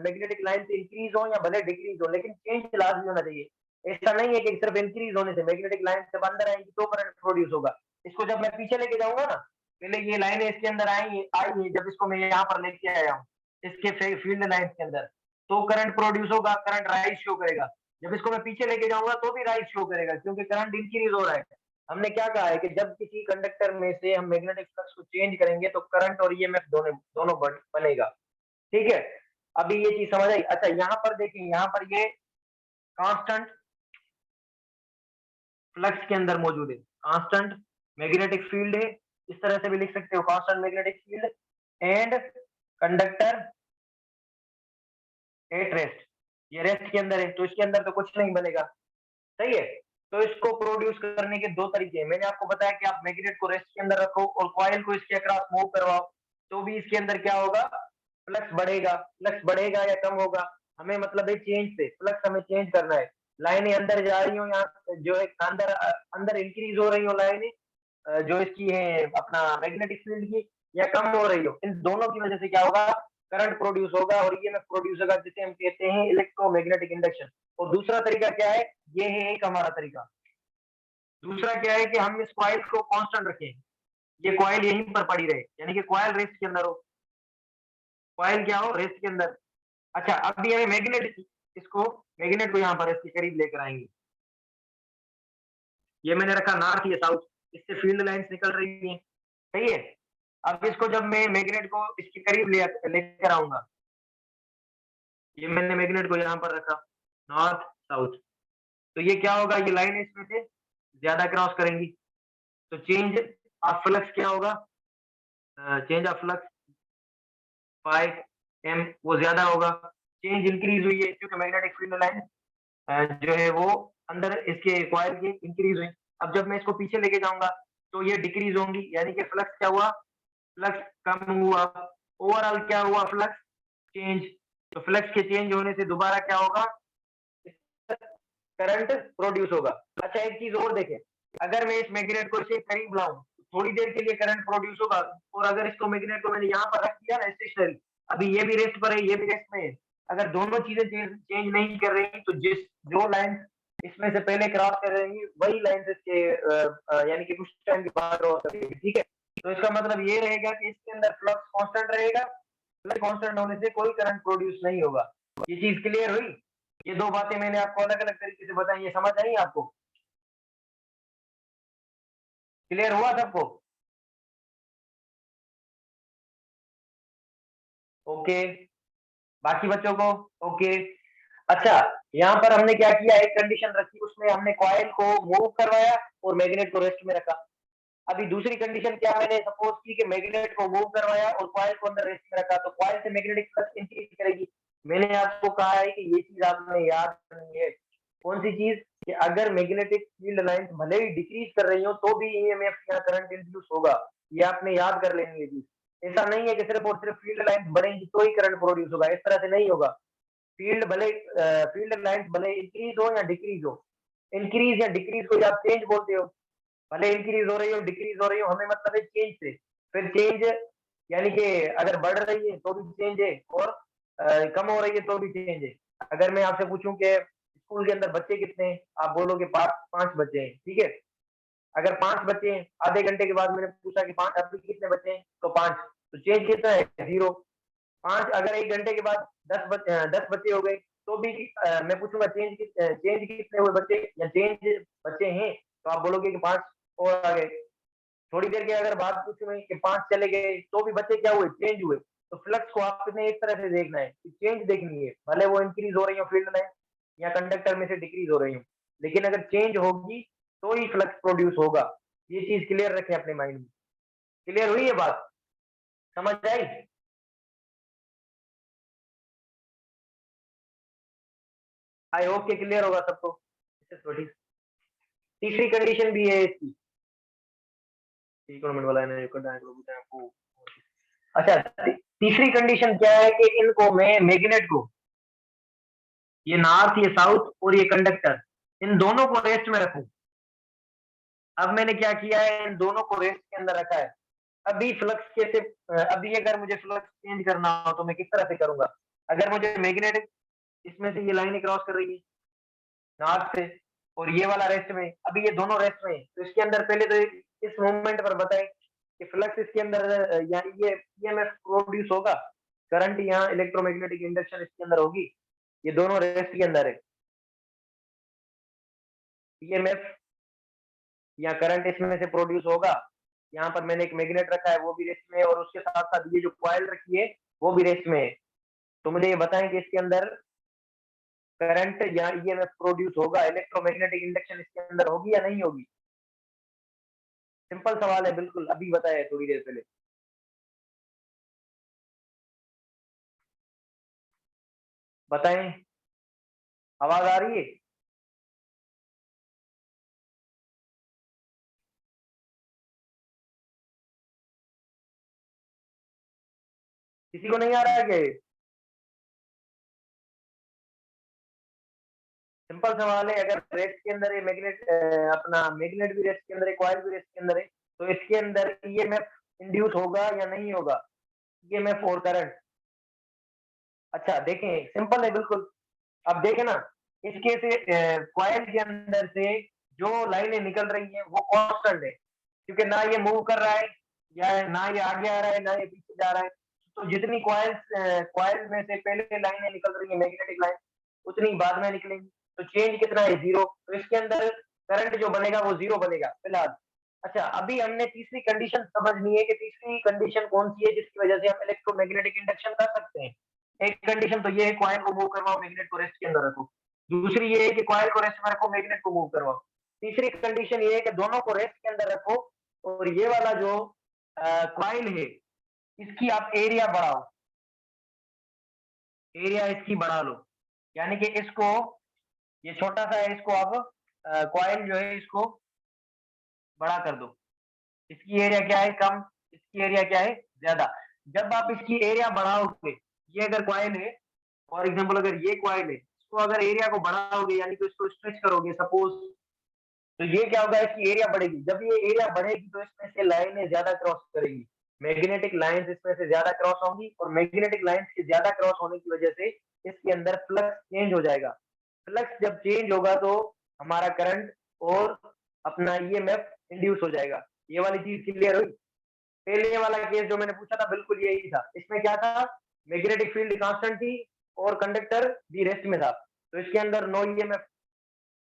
मैग्नेटिक लाइन से इंक्रीज हो या भले डिक्रीज हो, लेकिन चेंज लाजमी होना चाहिए। ऐसा नहीं है कि सिर्फ इंक्रीज होने से मैग्नेटिक लाइन जब अंदर आएंगी तो करंट प्रोड्यूस होगा। इसको जब मैं पीछे लेके जाऊंगा ना, पहले ये लाइनें इसके अंदर आई है, जब इसको मैं यहाँ पर लेके आया हूँ इसके फील्ड लाइंस के अंदर, तो करंट प्रोड्यूस होगा, करंट राइज शो करेगा। जब इसको मैं पीछे लेके जाऊंगा तो भी राइज शो करेगा, क्योंकि करंट इंक्रीज हो रहा है। हमने क्या कहा है कि जब किसी कंडक्टर में से हम मैग्नेटिक फ्लक्स को चेंज करेंगे तो करंट और ईएमएफ दोनों दोनों बनेगा। ठीक है, अभी ये चीज समझ आई। अच्छा यहाँ पर देखिए, यहाँ पर ये कांस्टेंट फ्लक्स के अंदर मौजूद है, कांस्टेंट मैग्नेटिक फील्ड है, इस तरह से भी लिख सकते हो, constant magnetic field and conductor at rest, ये रेस्ट के अंदर है, तो इसके अंदर तो कुछ नहीं बनेगा, सही है। तो इसको प्रोड्यूस करने के दो तरीके हैं। मैंने आपको बताया कि आप मैग्नेट को रेस्ट के अंदर रखो और कॉइल को इसके अक्रॉस मूव करवाओ, तो भी इसके अंदर क्या होगा, फ्लक्स बढ़ेगा या कम होगा, हमें मतलब है चेंज से, फ्लक्स हमें चेंज करना है। लाइनें अंदर जा रही हो, यहाँ जो है अंदर अंदर इंक्रीज हो रही हो लाइनें, जो इसकी है अपना मैग्नेटिक फील्ड की, या कम हो रही हो, इन दोनों की वजह से क्या होगा, करंट प्रोड्यूस होगा और ईएमएफ प्रोड्यूस होगा, जिसे हम कहते हैं इलेक्ट्रोमैग्नेटिक इंडक्शन। और दूसरा तरीका क्या है, ये है एक हमारा तरीका। दूसरा क्या है कि हम इस कॉइल को कांस्टेंट रखें, ये कॉइल यहीं पर पड़ी रहे, यानी कि कॉइल रेस्ट के अंदर हो, कॉइल क्या हो, रेस्ट के अंदर। अच्छा, अभी हमें मैग्नेट को यहाँ पर इसके करीब लेकर आएंगे। ये मैंने रखा नॉर्थ या साउथ, इससे फील्ड लाइंस निकल रही हैं, सही है। अब इसको जब मैं मैग्नेट को इसके करीब लेकर आऊंगा, ये मैंने मैग्नेट को यहाँ पर रखा, नॉर्थ साउथ, तो ये क्या होगा, ये लाइन इसमें से ज्यादा क्रॉस करेंगी, तो चेंज ऑफ फ्लक्स क्या होगा, चेंज ऑफ फ्लक्स 5 m वो ज्यादा होगा, चेंज इंक्रीज हुई है क्योंकि मैग्नेटिक फील्ड लाइन जो है वो अंदर इसके कॉइल की इंक्रीज हुई। अब जब मैं इसको पीछे लेके जाऊंगा तो ये डिक्रीज होंगी, यानी कि फ्लक्स क्या हुआ, फ्लक्स कम हुआ, ओवरऑल क्या हुआ, फ्लक्स चेंज। तो फ्लक्स के चेंज होने से दोबारा क्या होगा, करंट प्रोड्यूस होगा। अच्छा, एक चीज और देखें, अगर मैं इस मैग्नेट को इसे करीब लाऊं, थोड़ी देर के लिए करंट प्रोड्यूस होगा, और अगर इसको मैग्नेट को मैंने यहाँ पर रख दिया ना स्टेशनरी, अभी ये भी रेस्ट पर है, ये भी रेस्ट में है, अगर दोनों चीजें चेंज नहीं कर रही, तो जो लाइन इसमें से पहले क्रॉस कर रही वही लाइन इसके यानी कि कुछ टाइम के बाद क्रॉस करेगी, ठीक है। तो इसका मतलब ये रहेगा कि इसके अंदर फ्लक्स कांस्टेंट रहेगा, फ्लक्स कांस्टेंट होने से कोई करंट प्रोड्यूस नहीं होगा। ये चीज क्लियर हुई, ये दो बातें मैंने आपको अलग अलग तरीके से बताई, ये समझ आई आपको, क्लियर हुआ सबको, ओके, बाकी बच्चों को ओके। अच्छा, यहाँ पर हमने क्या किया, एक कंडीशन रखी, उसमें हमने कॉइल को मूव करवाया और मैग्नेट को रेस्ट में रखा। अभी दूसरी कंडीशन क्या, मैंने सपोज की कि मैग्नेट को मूव करवाया और कॉइल को अंदर रेस्ट में रखा, तो कॉइल से मैग्नेटिक फ्लक्स इंक्रीज करेगी। मैंने आपको कहा है कि ये चीज आपने याद करनी है, कौन सी चीज, कि अगर मैग्नेटिक फील्ड लाइंस भले ही डिक्रीज कर रही हो तो भी ईएमएफ या करंट इंड्यूस होगा, ये आपने याद कर लेनी है चीज। ऐसा नहीं है कि सिर्फ और सिर्फ फील्ड लाइंस बढ़ेंगी तो ही करंट प्रोड्यूस होगा, इस तरह से नहीं होगा। फील्ड लाइंस भले इंक्रीज हो या डिक्रीज हो, इंक्रीज या डिक्रीज को आप चेंज बोलते हो, भले इंक्रीज हो रही हो डिक्रीज हो रही हो, हमें मतलब है चेंज से। फिर चेंज यानी कि अगर बढ़ रही है तो भी चेंज है, और कम हो रही है तो भी चेंज है। अगर मैं आपसे पूछूं कि स्कूल के अंदर बच्चे कितने हैं, आप बोलोगे पांच, पांच बच्चे हैं, ठीक है। अगर पांच बच्चे हैं, आधे घंटे के बाद मैंने पूछा कि पांच, अभी कितने बच्चे हैं, तो पांच, तो चेंज कितना है, जीरो। पांच, अगर एक घंटे के बाद 10 बच्चे हो गए, तो भी मैं पूछूंगा चेंज कितने हुए बच्चे, या चेंज बच्चे हैं, तो आप बोलोगे कि पांच और आ गए। थोड़ी देर के अगर बात पूछूं मैं कि पांच चले गए, तो भी बच्चे क्या हुए, चेंज हुए। तो फ्लक्स को आपने इस तरह से देखना है, चेंज देखनी है, भले वो इंक्रीज हो रही हो फील्ड लाइन या कंडक्टर में से डिक्रीज हो रही हो, लेकिन अगर चेंज होगी तो ही फ्लक्स प्रोड्यूस होगा। ये चीज क्लियर रखें अपने माइंड में, क्लियर हुई ये बात, समझ आई। आई होप के क्लियर होगा सबको। थोड़ी तीसरी कंडीशन भी है इसकी, इकोनॉमिक वाला है ना, आपको। अच्छा, तीसरी कंडीशन क्या है कि इनको मैं मैग्नेट को, ये नॉर्थ ये साउथ और ये कंडक्टर, इन दोनों को रेस्ट में रखूं। अब मैंने क्या किया है, इन दोनों को रेस्ट के अंदर रखा है। अभी फ्लक्स कैसे, अभी अगर मुझे फ्लक्स चेंज करना हो तो मैं किस तरह से करूंगा, अगर मुझे मैग्नेटिक इसमें से ये लाइनें क्रॉस कर रही है नॉर्थ से, और ये वाला रेस्ट में, अभी ये दोनों रेस्ट में है, तो इसके अंदर पहले तो इस मूवमेंट पर बताएं कि फ्लक्स इसके अंदर यानी ये ईएमएफ प्रोड्यूस होगा, करंट यहाँ इलेक्ट्रोमैग्नेटिक इंडक्शन इसके अंदर होगी, ये दोनों रेस्ट के अंदर है। ईएमएफ या करंट इसमें से प्रोड्यूस होगा, यहाँ पर मैंने एक मैग्नेट रखा है वो भी रेस्ट में है, और उसके साथ साथ ये जो कॉइल रखी है वो भी रेस्ट में है। तो मुझे ये बताएं कि इसके अंदर करंट या ईएमएफ प्रोड्यूस होगा, इलेक्ट्रोमैग्नेटिक इंडक्शन इसके अंदर होगी या नहीं होगी। सिंपल सवाल है, बिल्कुल अभी बताया है थोड़ी देर पहले। बताएं, आवाज आ रही है? किसी को नहीं आ रहा है क्या? सिंपल सवाल है, अगर रेस्ट के अंदर ये मैग्नेट अपना मैग्नेट भी रेस्ट के अंदर है, कॉइल भी रेस्ट के अंदर है, तो इसके अंदर ईएमएफ इंड्यूस होगा या नहीं होगा? ईएमएफ और करंट। अच्छा देखें, सिंपल है बिल्कुल। अब देखें ना, इसके से कॉइल के अंदर से जो लाइनें निकल रही हैं वो कांस्टेंट है, क्योंकि ना ये मूव कर रहा है, या ना ये आगे आ रहा है, ना ये पीछे जा रहा है। तो जितनी कॉइल में से पहले लाइनें निकल रही है मैग्नेटिक लाइन, उतनी बाद में निकलेंगी। तो चेंज कितना है? जीरो। तो इसके अंदर करंट जो बनेगा वो जीरो बनेगा फिलहाल। अच्छा, अभी हमने तीसरी कंडीशन समझनी है कि तीसरी कंडीशन कौन सी है जिसकी वजह से हम इलेक्ट्रोमैग्नेटिक इंडक्शन कर सकते हैं। एक कंडीशन तो ये है, कॉइल को मूव करवाओ, मैग्नेट को रेस्ट के अंदर रखो। दूसरी ये है कि कॉइल को रेस्ट में रखो, मैग्नेट को मूव करवाओ। तीसरी कंडीशन ये है कि दोनों को रेस्ट के अंदर रखो, और ये वाला जो कॉइल है इसकी आप एरिया बढ़ाओ, एरिया इसकी बढ़ा लो। यानी कि इसको, ये छोटा सा है, इसको आप कॉइल जो है इसको बड़ा कर दो। इसकी एरिया क्या है? कम। इसकी एरिया क्या है? ज्यादा। जब आप इसकी एरिया बढ़ाओगे, ये अगर कॉइल है, फॉर एग्जाम्पल अगर ये कॉइल है, इसको अगर एरिया को बढ़ाओगे यानी कि इसको स्ट्रेच करोगे सपोज, तो ये क्या होगा? इसकी एरिया बढ़ेगी। जब ये एरिया बढ़ेगी तो इसमें से लाइनें ज्यादा क्रॉस करेगी, मैग्नेटिक लाइंस इसमें से ज्यादा क्रॉस होंगी, और मैग्नेटिक लाइंस के ज्यादा क्रॉस होने की वजह से इसके अंदर फ्लक्स चेंज हो जाएगा। फ्लक्स जब चेंज होगा तो हमारा करंट और अपना ईएमएफ इंड्यूस हो जाएगा। ये वाली चीज क्लियर हुई? पहले वाला केस जो मैंने पूछा था बिल्कुल यही था। इसमें क्या था? मैग्नेटिक फील्ड कांस्टेंट थी और कंडक्टर भी रेस्ट में था, तो इसके अंदर नो ईएमएफ।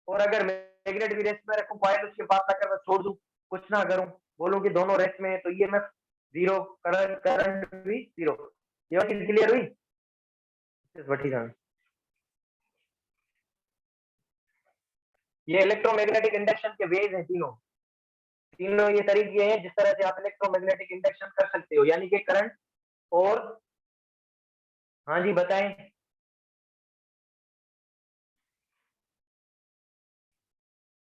और अगर मैग्नेट भी रेस्ट में रखूं, कॉइल उसके पास आकर मैं छोड़ दूं, कुछ ना करूं, बोलूं कि दोनों रेस्ट में है, तो ईएमएफ जीरो, करंट करंट भी जीरो। ये चीज क्लियर हुई? ठीक है। ये इलेक्ट्रोमैग्नेटिक इंडक्शन के वेज हैं तीनों। तीनों ये तरीके हैं जिस तरह से आप इलेक्ट्रोमैग्नेटिक इंडक्शन कर सकते हो, यानी कि करंट और। हाँ जी बताएं।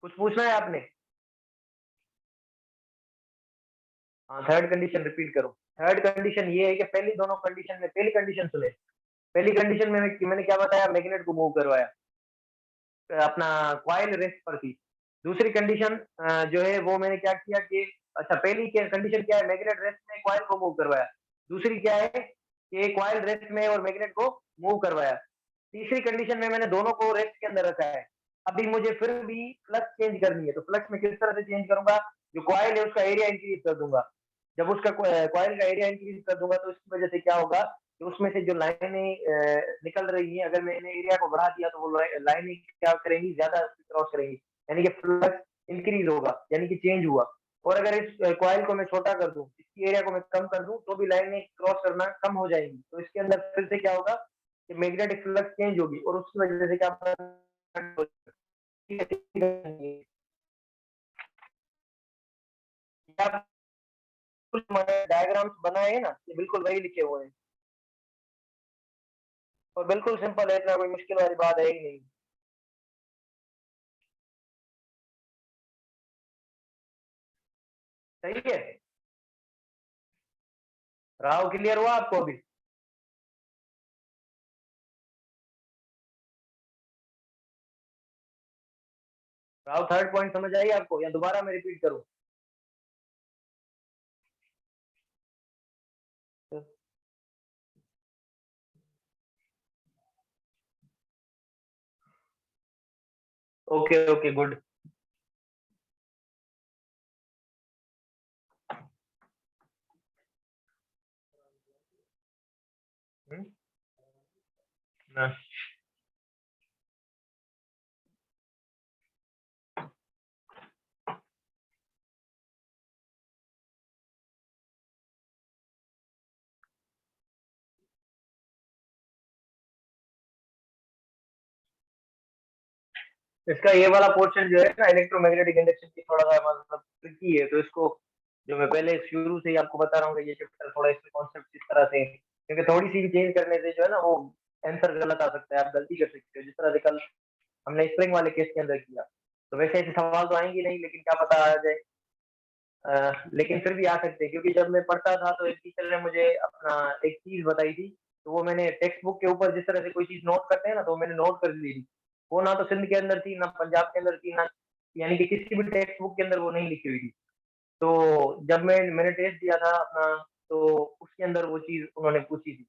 कुछ पूछना है आपने? हाँ, थर्ड कंडीशन रिपीट करो। थर्ड कंडीशन ये है कि पहली दोनों कंडीशन में, पहली कंडीशन सुने। पहली कंडीशन में मैंने क्या बताया? मैग्नेट को मूव करवाया, अपना कॉइल रेस्ट पर थी। दूसरी कंडीशन जो है वो मैंने क्या किया कि, अच्छा पहली कंडीशन क्या है? मैग्नेट रेस्ट में, कॉइल को मूव करवाया। दूसरी क्या है कि कॉइल रेस्ट में और मैग्नेट को मूव करवाया। तीसरी कंडीशन में मैंने दोनों को रेस्ट के अंदर रखा है। अभी मुझे फिर भी फ्लक्स चेंज करनी है, तो फ्लक्स में किस तरह से चेंज करूंगा? जो कॉइल है उसका एरिया इंक्रीज कर दूंगा। जब उसका कॉइल का एरिया इंक्रीज कर दूंगा तो इसकी वजह से क्या होगा कि उसमें से जो लाइनें निकल रही हैं, अगर मैंने एरिया को बढ़ा दिया तो वो लाइनें क्या करेंगी? ज्यादा क्रॉस करेंगी, यानी कि फ्लक्स इंक्रीज होगा, यानी कि चेंज हुआ। और अगर इस कॉइल को मैं छोटा कर दूं, इसकी एरिया को मैं कम कर दूं, तो भी लाइनें क्रॉस करना कम हो जाएंगी। तो इसके अंदर फिर से क्या होगा कि मैग्नेटिक फ्लक्स चेंज होगी, और उसकी वजह से क्या डायग्राम्स बनाए हैं ना, ये बिल्कुल वही लिखे हुए हैं, और बिल्कुल सिंपल है, इतना कोई मुश्किल वाली बात है ही नहीं। सही है। राव क्लियर हुआ आपको अभी? राव थर्ड पॉइंट समझ आई आपको, या दोबारा मैं रिपीट करूं? Okay okay good. इसका ये वाला पोर्शन जो है ना इलेक्ट्रोमैग्नेटिक इंडक्शन की, थोड़ा सा मतलब ट्रिकी है, तो इसको जो मैं पहले शुरू से ही आपको बता रहा हूँ कि ये चैप्टर थोड़ा इसमें कॉन्सेप्ट इस तरह से, क्योंकि थोड़ी सी भी चेंज करने से जो है ना वो आंसर गलत आ सकता है, आप गलती कर सकते हो, जिस तरह से कल हमने स्प्रिंग वाले केस के अंदर किया। तो वैसे ऐसे सवाल तो आएंगे नहीं, लेकिन क्या पता आ जाए। लेकिन फिर भी आ सकते हैं, क्योंकि जब मैं पढ़ता था तो एक टीचर ने मुझे अपना एक चीज बताई थी, तो वो मैंने टेक्स्ट बुक के ऊपर जिस तरह से कोई चीज नोट करते हैं ना, तो मैंने नोट कर ली थी। वो ना तो सिंध के अंदर थी, ना पंजाब के अंदर थी, ना यानी कि किसी भी टेक्स्ट बुक के अंदर वो नहीं लिखी हुई थी। तो जब मैंने टेस्ट दिया था अपना, तो उसके अंदर वो चीज उन्होंने पूछी थी।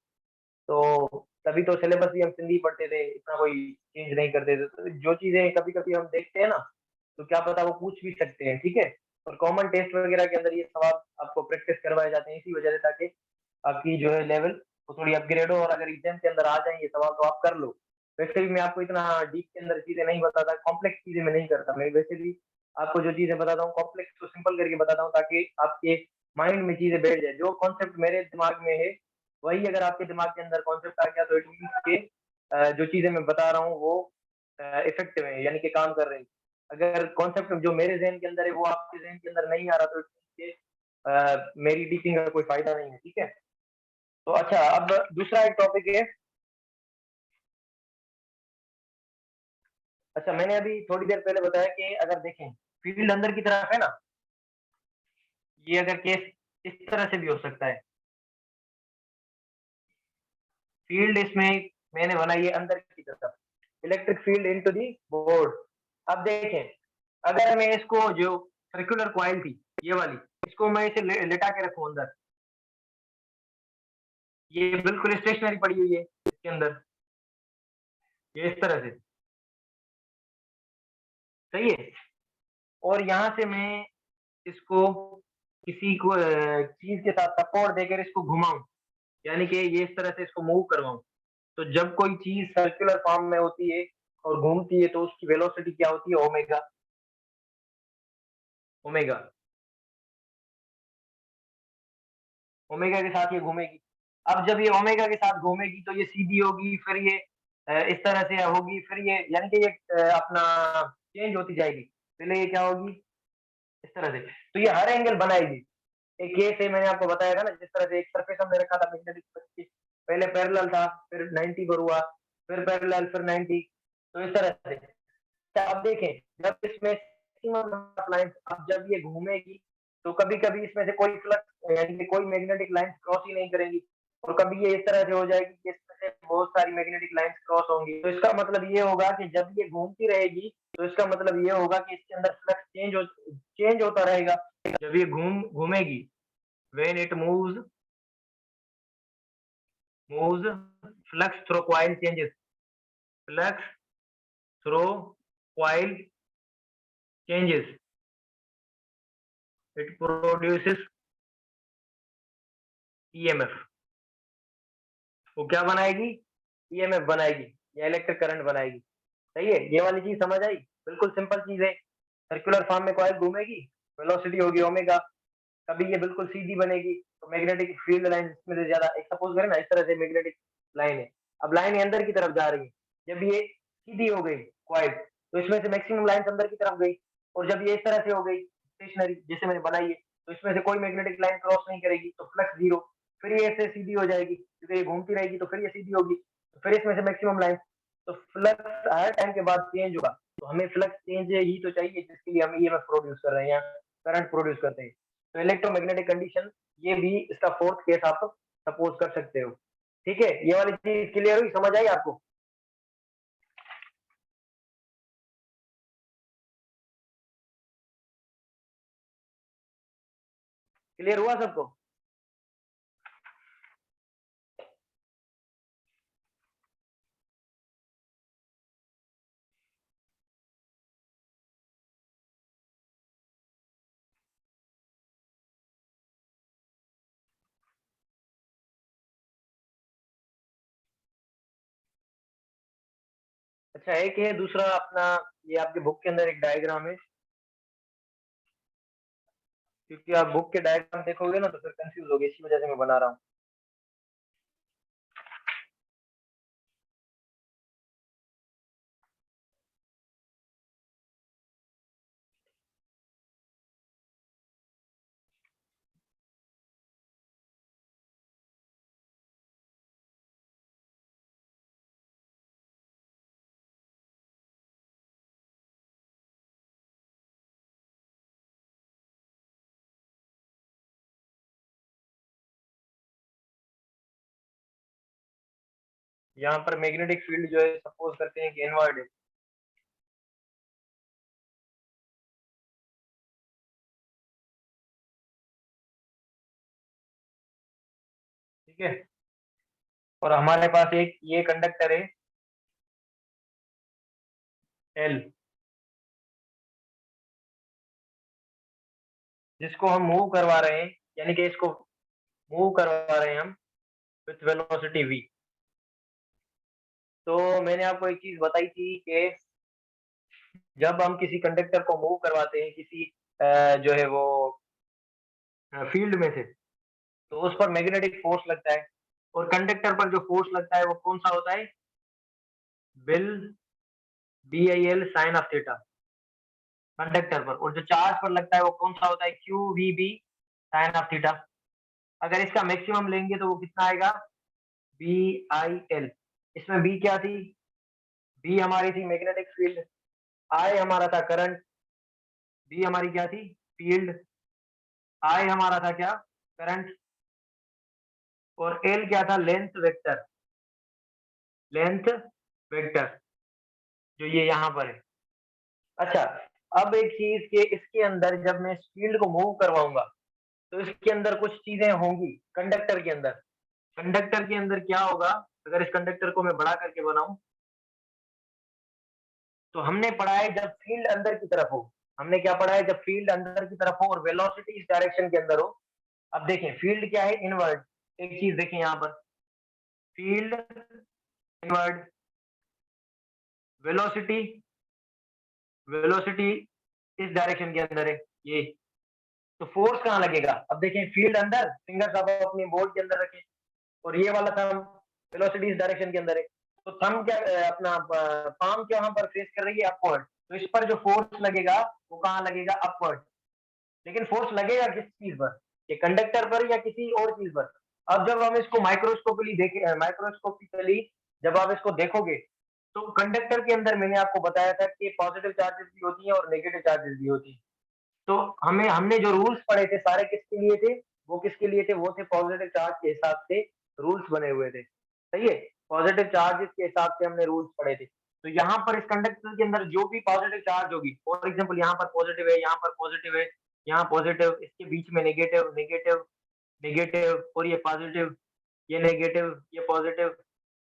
तो तभी तो सिलेबस भी हम सिंधी पढ़ते थे, इतना कोई चेंज नहीं करते थे। तो जो चीजें कभी कभी हम देखते हैं ना, तो क्या पता वो पूछ भी सकते हैं, ठीक है। और कॉमन टेस्ट वगैरह के अंदर ये सवाल आपको प्रैक्टिस करवाए जाते हैं इसी वजह से, ताकि आपकी जो है लेवल वो थोड़ी अपग्रेड हो, और अगर एग्जाम के अंदर आ जाए ये सवाल तो आप कर लो। वैसे भी मैं आपको इतना डीप के अंदर चीजें नहीं बताता, कॉम्प्लेक्स चीजें मैं नहीं करता। मैं वैसे भी आपको जो चीजें बताता हूँ कॉम्प्लेक्स को सिंपल करके बताता हूँ, ताकि आपके माइंड में चीजें बैठ जाए। जो कॉन्सेप्ट मेरे दिमाग में है वही अगर आपके दिमाग के अंदर कॉन्सेप्ट आ गया, तो इट मीन्स के जो चीजें मैं बता रहा हूँ वो इफेक्टिव है, यानी कि काम कर रही है। अगर कॉन्सेप्ट जो मेरे जहन के अंदर है वो आपके जहन के अंदर नहीं आ रहा, तो इट मीन्स के मेरी टीचिंग का कोई फायदा नहीं है, ठीक है। तो अच्छा, अब दूसरा एक टॉपिक है। अच्छा, मैंने अभी थोड़ी देर पहले बताया कि अगर देखें फील्ड अंदर की तरफ है ना, ये अगर केस इस तरह से भी हो सकता है। फील्ड इसमें मैंने बनाई है अंदर की तरफ, electric field into the board. अब देखें, अगर मैं इसको जो सर्कुलर कॉइल थी ये वाली, इसको मैं इसे लेटा के रखूं अंदर, ये बिल्कुल स्टेशनरी पड़ी हुई है इसके अंदर, ये इस तरह से, सही है। और यहाँ से मैं इसको किसी को चीज के साथ सपोर्ट देकर इसको घुमाऊं, यानी कि ये इस तरह से इसको मूव करवाऊं। तो जब कोई चीज सर्कुलर फॉर्म में होती है और घूमती है, तो उसकी वेलोसिटी क्या होती है? ओमेगा। ओमेगा, ओमेगा के साथ ये घूमेगी। अब जब ये ओमेगा के साथ घूमेगी तो ये सीधी होगी, फिर ये इस तरह से होगी, फिर ये यानी कि ये अपना चेंज होती जाएगी। पहले ये क्या होगी? इस तरह से। तो ये हर एंगल बनाएगी। एक केस है, मैंने आपको बताया था ना, जिस तरह से एक सरफेस हमने रखा था मैग्नेटिक सर्किट, पहले पैरेलल था, फिर 90 पर हुआ, फिर पैरेलल, फिर 90। तो इस तरह से। अच्छा, अब देखें, जब इसमें मैक्सिमम लाइन, अब जब ये घूमेगी तो कभी कभी इसमें से कोई फ्लक्स यानी कि कोई मैग्नेटिक लाइन क्रॉस ही नहीं करेंगी, और कभी ये इस तरह से हो जाएगी कि इसमें से बहुत सारी मैग्नेटिक लाइंस क्रॉस होंगी। तो इसका मतलब ये होगा कि जब ये घूमती रहेगी, तो इसका मतलब ये होगा कि इसके अंदर फ्लक्स चेंज होता रहेगा जब ये घूमेगी। when it moves flux through coil changes, flux through coil changes, it produces EMF। वो क्या बनाएगी? EMF बनाएगी, या इलेक्ट्रिक करंट बनाएगी। सही है, ये वाली चीज समझ आई? बिल्कुल सिंपल चीज है। सर्कुलर फॉर्म में कॉइल घूमेगी, वेलोसिटी होगी ओमेगा, कभी ये बिल्कुल सीधी बनेगी, तो मैग्नेटिक फील्ड लाइन इसमें से ज्यादा, एक सपोज करें ना इस तरह से मैग्नेटिक लाइन है, अब लाइन अंदर की तरफ जा रही है। जब ये सीधी हो गई कॉइल, तो इसमें से मैक्सिमम लाइन अंदर की तरफ गई। और जब ये इस तरह से हो गई स्टेशनरी जैसे मैंने बनाई है, तो इसमें से कोई मैग्नेटिक लाइन क्रॉस नहीं करेगी, तो फ्लक्स जीरो। फिर ये ऐसे सीधी हो जाएगी, क्योंकि ये घूमती रहेगी, तो फिर ये सीधी होगी, तो फिर इसमें से मैक्सिमम लाइन। तो फ्लक्स हर टाइम के बाद चेंज होगा। तो हमें फ्लक्स चेंज ही तो चाहिए, जिसके लिए हम ईएमएफ प्रोड्यूस कर रहे हैं या करंट प्रोड्यूस करते हैं। तो इलेक्ट्रोमैग्नेटिक कंडीशन, ये भी इसका फोर्थ केस आप सपोज कर सकते हो। ठीक है, ये वाली चीज क्लियर हुई, समझ आई आपको? क्लियर हुआ सबको? अच्छा, एक है दूसरा अपना, ये आपके बुक के अंदर एक डायग्राम है, क्योंकि आप बुक के डायग्राम देखोगे ना तो फिर कंफ्यूज होगे, इसी वजह से मैं बना रहा हूँ। यहाँ पर मैग्नेटिक फील्ड जो है सपोज करते हैं कि इनवर्ड है, ठीक है। और हमारे पास एक ये कंडक्टर है एल, जिसको हम मूव करवा रहे हैं, यानी कि इसको मूव करवा रहे हैं हम विथ वेलोसिटी v। तो मैंने आपको एक चीज बताई थी कि जब हम किसी कंडक्टर को मूव करवाते हैं किसी जो है वो फील्ड में से, तो उस पर मैग्नेटिक फोर्स लगता है, और कंडक्टर पर जो फोर्स लगता है वो कौन सा होता है? BIL B I L sine of theta, conductor पर। और जो चार्ज पर लगता है वो कौन सा होता है? Q V B sine of theta. अगर इसका मैक्सिमम लेंगे तो वो कितना आएगा? B I L. इसमें बी क्या थी? बी हमारी थी मैग्नेटिक फील्ड, आई हमारा था करंट, बी हमारी क्या थी? फील्ड, आई हमारा था क्या? करंट, और एल क्या था? लेंथ वेक्टर, लेंथ वेक्टर, जो ये यहाँ पर है। अच्छा, अब एक चीज के इसके अंदर जब मैं इस फील्ड को मूव करवाऊंगा तो इसके अंदर कुछ चीजें होंगी कंडक्टर के अंदर। कंडक्टर के अंदर क्या होगा? अगर इस कंडक्टर को मैं बड़ा करके बनाऊं, तो हमने पढ़ा है जब फील्ड अंदर की तरफ हो, हमने क्या पढ़ा है? जब फील्ड अंदर की तरफ हो और वेलोसिटी इस डायरेक्शन के अंदर हो। अब देखें फील्ड क्या है? इनवर्ड। एक चीज देखें यहाँ पर, फील्ड इनवर्ड, वेलोसिटी, वेलोसिटी इस डायरेक्शन के अंदर है ये। तो फोर्स कहाँ लगेगा? अब देखें फील्ड अंदर, फिंगर्स आप अपनी बोर्ड के अंदर रखें, और ये वाला थंब, वेलोसिटी इस डायरेक्शन के अंदर है। तो थंब क्या अपना पाम क्या वहां पर फेस कर रही है? अपवर्ड। तो इस पर जो फोर्स लगेगा वो कहाँ लगेगा? अपवर्ड। लेकिन फोर्स लगेगा किस चीज पर? ये कंडक्टर पर या किसी और चीज पर? अब जब हम इसको माइक्रोस्कोपिकली देखे, माइक्रोस्कोपिकली जब आप इसको देखोगे, तो कंडक्टर के अंदर मैंने आपको बताया था कि पॉजिटिव चार्जेस भी होती हैं और नेगेटिव चार्जेस भी होती हैं। तो हमें हमने जो रूल्स पढ़े थे सारे किसके लिए थे? वो किसके लिए थे? वो थे पॉजिटिव चार्ज के हिसाब से रूल्स बने हुए थे, सही है। पॉजिटिव चार्जेस के हिसाब से हमने रूल्स पढ़े थे। तो यहाँ पर इस कंडक्टर के अंदर जो भी पॉजिटिव चार्ज होगी, फॉर एग्जाम्पल यहाँ पर पॉजिटिव है, यहाँ पर पॉजिटिव है, यहाँ पॉजिटिव, इसके बीच में नेगेटिव, नेगेटिव, नेगेटिव, और ये पॉजिटिव, ये नेगेटिव, ये पॉजिटिव,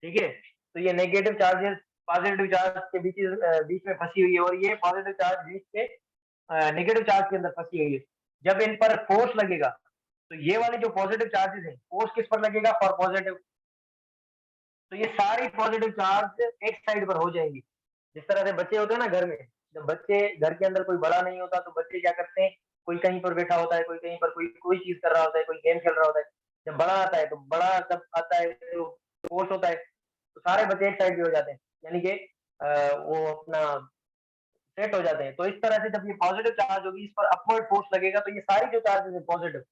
ठीक है। तो ये नेगेटिव चार्जेस पॉजिटिव चार्ज के बीच में फंसी हुई है, और ये पॉजिटिव चार्ज बीच में नेगेटिव चार्ज के अंदर फंसी हुई है। जब इन पर फोर्स लगेगा, तो ये वाले जो पॉजिटिव चार्जेस हैं, फोर्स किस पर लगेगा? For positive. तो ये सारी पॉजिटिव चार्ज एक साइड पर हो जाएंगी। जिस तरह से बच्चे होते हैं ना घर में, जब बच्चे घर के अंदर कोई बड़ा नहीं होता तो बच्चे क्या करते हैं? कोई कहीं पर बैठा होता है, कोई कहीं पर कोई कोई चीज कर रहा होता है, कोई गेम खेल रहा होता है। जब बड़ा आता है तो बड़ा जब आता है तो फोर्स होता है, तो सारे बच्चे एक साइड पे हो जाते हैं, यानी कि वो अपना सेट हो जाते हैं। तो इस तरह से जब ये पॉजिटिव चार्ज होगी, इस पर अपवर्ड फोर्स लगेगा, तो ये सारी जो चार्जेस है पॉजिटिव,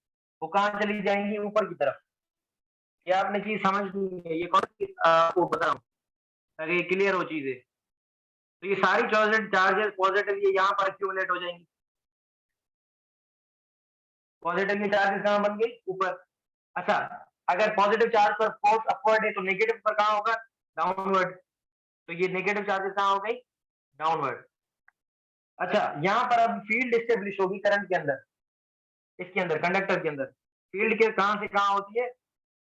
वो कहाँ चली जाएंगी? ऊपर की तरफ। ये आपने चीज समझ ली है? ये कौन सी आपको बताऊं ताकि ये क्लियर हो चीजें। तो ये सारी पॉजिटिव चार्जेस पॉजिटिव ये यहाँ पर एक्यूमुलेट हो जाएंगी। पॉजिटिव की चार्जेस कहाँ बन गई? ऊपर। अच्छा, अगर पॉजिटिव चार्ज पर फोर्स अपवर्ड है तो नेगेटिव पर कहाँ होगा? डाउनवर्ड। तो ये नेगेटिव चार्जेस कहाँ हो गई? डाउनवर्ड। अच्छा, यहाँ पर अब फील्ड स्टेब्लिश होगी करंट के अंदर, इसके अंदर कंडक्टर के अंदर। फील्ड के कहां से कहां होती है?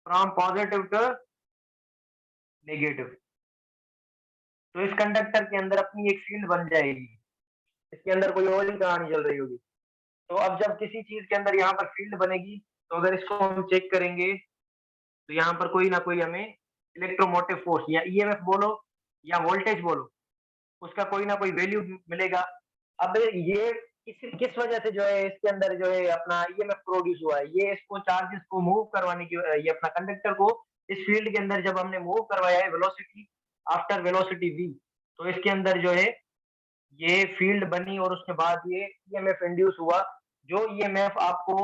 From positive to negative. तो इस कंडक्टर के अंदर अपनी एक फील्ड बन जाएगी, इसके अंदर कोई और ही कहानी चल रही होगी। तो अब जब किसी चीज के अंदर यहाँ पर फील्ड बनेगी, तो अगर इसको हम चेक करेंगे, तो यहाँ पर कोई ना कोई हमें इलेक्ट्रोमोटिव फोर्स या ईएमएफ बोलो या वोल्टेज बोलो, उसका कोई ना कोई वैल्यू मिलेगा। अब ये किस वजह से जो है इसके अंदर जो है अपना ईएमएफ प्रोड्यूस हुआ है? ये इसको चार्जेस को मूव करवाने की, ये अपना कंडक्टर को इस फील्ड के अंदर जब हमने मूव करवाया है वेलोसिटी आफ्टर वेलोसिटी वी, तो इसके अंदर जो है ये फील्ड बनी और उसके बाद ये ईएमएफ इंड्यूस हुआ। जो ईएमएफ आपको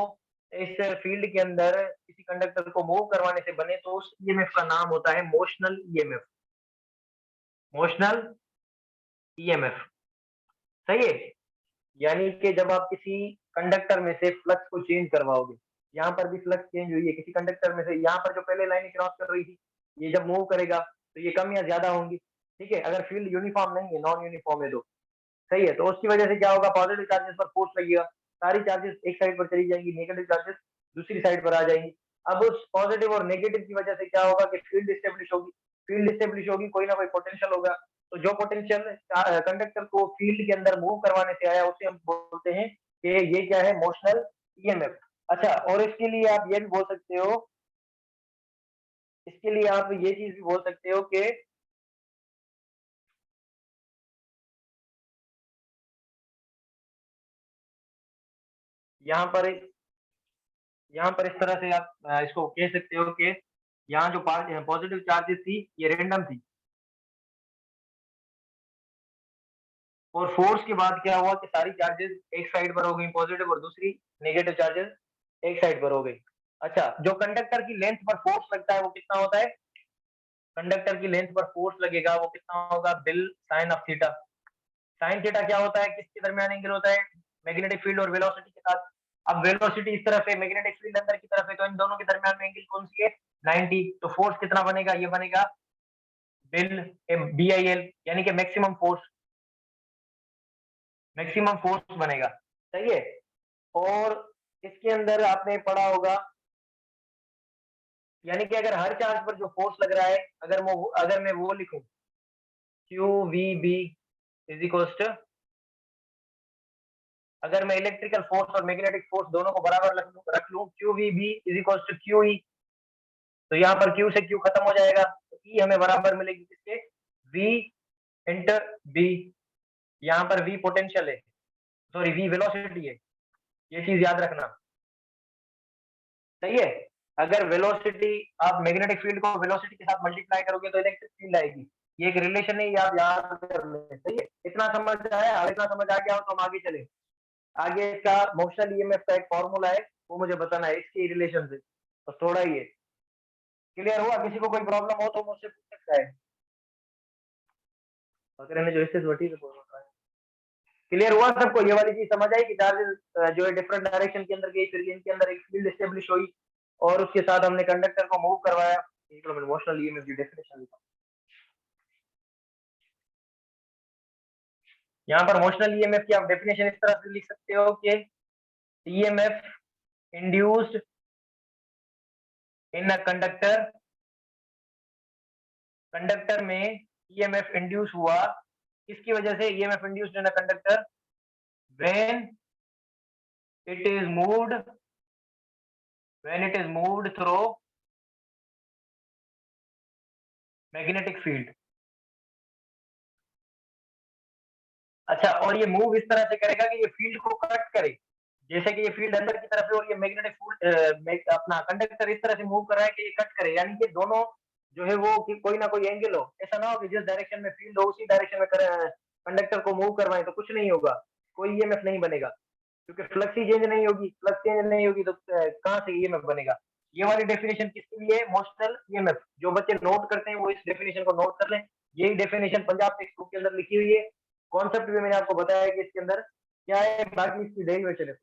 इस फील्ड के अंदर किसी कंडक्टर को मूव करवाने से बने, तो उस ईएमएफ का नाम होता है मोशनल ईएमएफ। मोशनल ईएमएफ, सही है। यानी कि जब आप किसी कंडक्टर में से फ्लक्स को चेंज करवाओगे, यहाँ पर भी फ्लक्स चेंज हुई है किसी कंडक्टर में से, यहाँ पर जो पहले लाइन क्रॉस कर रही थी, ये जब मूव करेगा तो ये कम या ज़्यादा होंगी, ठीक है? अगर फ़ील्ड यूनिफ़ॉर्म नहीं है, नॉन यूनिफ़ॉर्म है तो, सही है? तो उसकी वजह से क्या होगा, पॉज़िटिव चार्जेस पर फ़ोर्स लगेगा, सारी चार्जेस एक साइड पर चली जाएँगी, नेगेटिव चार्जेस दूसरी साइड पर आ जाएँगी। अब उस पॉज़िटिव और नेगेटिव की वजह से क्या होगा कि फ़ील्ड एस्टेब्लिश होगी, कोई ना कोई पोटेंशियल होगा, तो जो पोटेंशियल कंडक्टर को फ़ील्ड के अंदर मूव करवाने से आया, उसे हम बोलते हैं कि ये क्या है, मोशनल ईएमएफ। अच्छा, और इसके लिए आप ये भी बोल सकते हो, इसके लिए आप ये चीज़ भी बोल सकते हो कि यहाँ पर यहाँ पर इस तरह से आप इसको कह सकते हो कि यहाँ जो पॉजिटिव चार्जेस थी, ये रैंडम थी, और फोर्स के बाद क्या हुआ कि सारी चार्जेस एक साइड पर हो गई पॉजिटिव, और दूसरी नेगेटिव चार्जेस एक साइड पर हो गई। अच्छा, जो कंडक्टर की लेंथ पर फोर्स लगता है वो कितना होता है? कंडक्टर की लेंथ पर फोर्स लगेगा वो कितना होगा? BIL sine of theta. Sine theta क्या होता है, किसके दरमियान एंगल होता है? मैग्नेटिक फील्ड और वेलोसिटी के साथ। अब वेलोसिटी इस तरफ है, मैग्नेटिक फील्ड अंदर की तरफ है, तो इन दोनों के दरमियान में एंगल कौन सी है? 90। तो फोर्स कितना बनेगा? ये बनेगा बिल बी आई एल, यानी कि मैक्सिमम फोर्स बनेगा, सही है? और इसके अंदर आपने पढ़ा होगा, यानी कि अगर हर चार्ज पर जो फोर्स लग रहा है, अगर मैं वो लिखूं, Q V B is equals to, अगर मैं इलेक्ट्रिकल फोर्स और मैग्नेटिक फोर्स दोनों को बराबर रख लूं, Q V B is equals to Q E, तो यहाँ पर क्यू से क्यू खत्म हो जाएगा, तो ई हमें बराबर मिलेगी किसके? V into B. यहाँ पर वी पोटेंशियल है, सॉरी वी वेलोसिटी है, ये चीज याद रखना, सही है? अगर वेलोसिटी, आप मैग्नेटिक फील्ड को वेलोसिटी के साथ मल्टीप्लाई करोगे तो इलेक्ट्रिक फील्ड आएगी, ये एक रिलेशन है, ये आप याद कर लें, सही है? इतना समझ आया? अगर इतना समझ आ गया हो तो हम आगे चले। आगे इसका मोशनल ईएमएफ का एक फॉर्मूला है, वो मुझे बताना है इसके रिलेशन से, तो थोड़ा ही है। क्लियर हुआ? किसी को कोई प्रॉब्लम हो तो मुझसे पूछ सकता है। अगर ने जो इससे वटी से बोल रहा है, क्लियर हुआ सबको? ये वाली चीज समझ आई कि चार्जेस जो है डिफरेंट डायरेक्शन के अंदर गई, फिर इनके अंदर एक फील्ड एस्टेब्लिश हुई, और उसके साथ हमने कंडक्टर को मूव करवाया। इमोशनल ईएमएफ की डेफिनेशन यहाँ पर मोशनल ईएमएफ की आप डेफिनेशन इस तरह से लिख सकते हो कि EMF induced in a conductor, conductor में ईएमएफ इंड्यूस हुआ, किसकी वजह से EMF induced in a conductor? When it is moved, when it is moved through magnetic field. अच्छा, और ये मूव इस तरह से करेगा कि ये फील्ड को कट करे, जैसे कि ये फील्ड अंदर की तरफ है और ये मैग्नेटिक फील्ड अपना कंडक्टर इस तरह से मूव कर रहा है कि ये कट करे, यानी कि दोनों जो है वो कि कोई ना कोई एंगल हो, ऐसा ना हो कि जिस डायरेक्शन में फील्ड हो उसी डायरेक्शन में कंडक्टर को मूव करवाएं तो कुछ नहीं होगा, कोई ईएमएफ नहीं बनेगा, क्योंकि फ्लक्स ही चेंज नहीं होगी, फ्लक्स चेंज नहीं होगी तो कहाँ से ईएमएफ बनेगा? ये वाली डेफिनेशन किसके लिए है? Motional EMF. जो बच्चे नोट करते हैं वो इस डेफिनेशन को नोट कर लें, यही डेफिनेशन पंजाब टेक्स्ट बुक के अंदर लिखी हुई है। कॉन्सेप्ट भी मैंने आपको बताया कि इसके अंदर क्या है, बाकी इसकी डेरिवेशन है।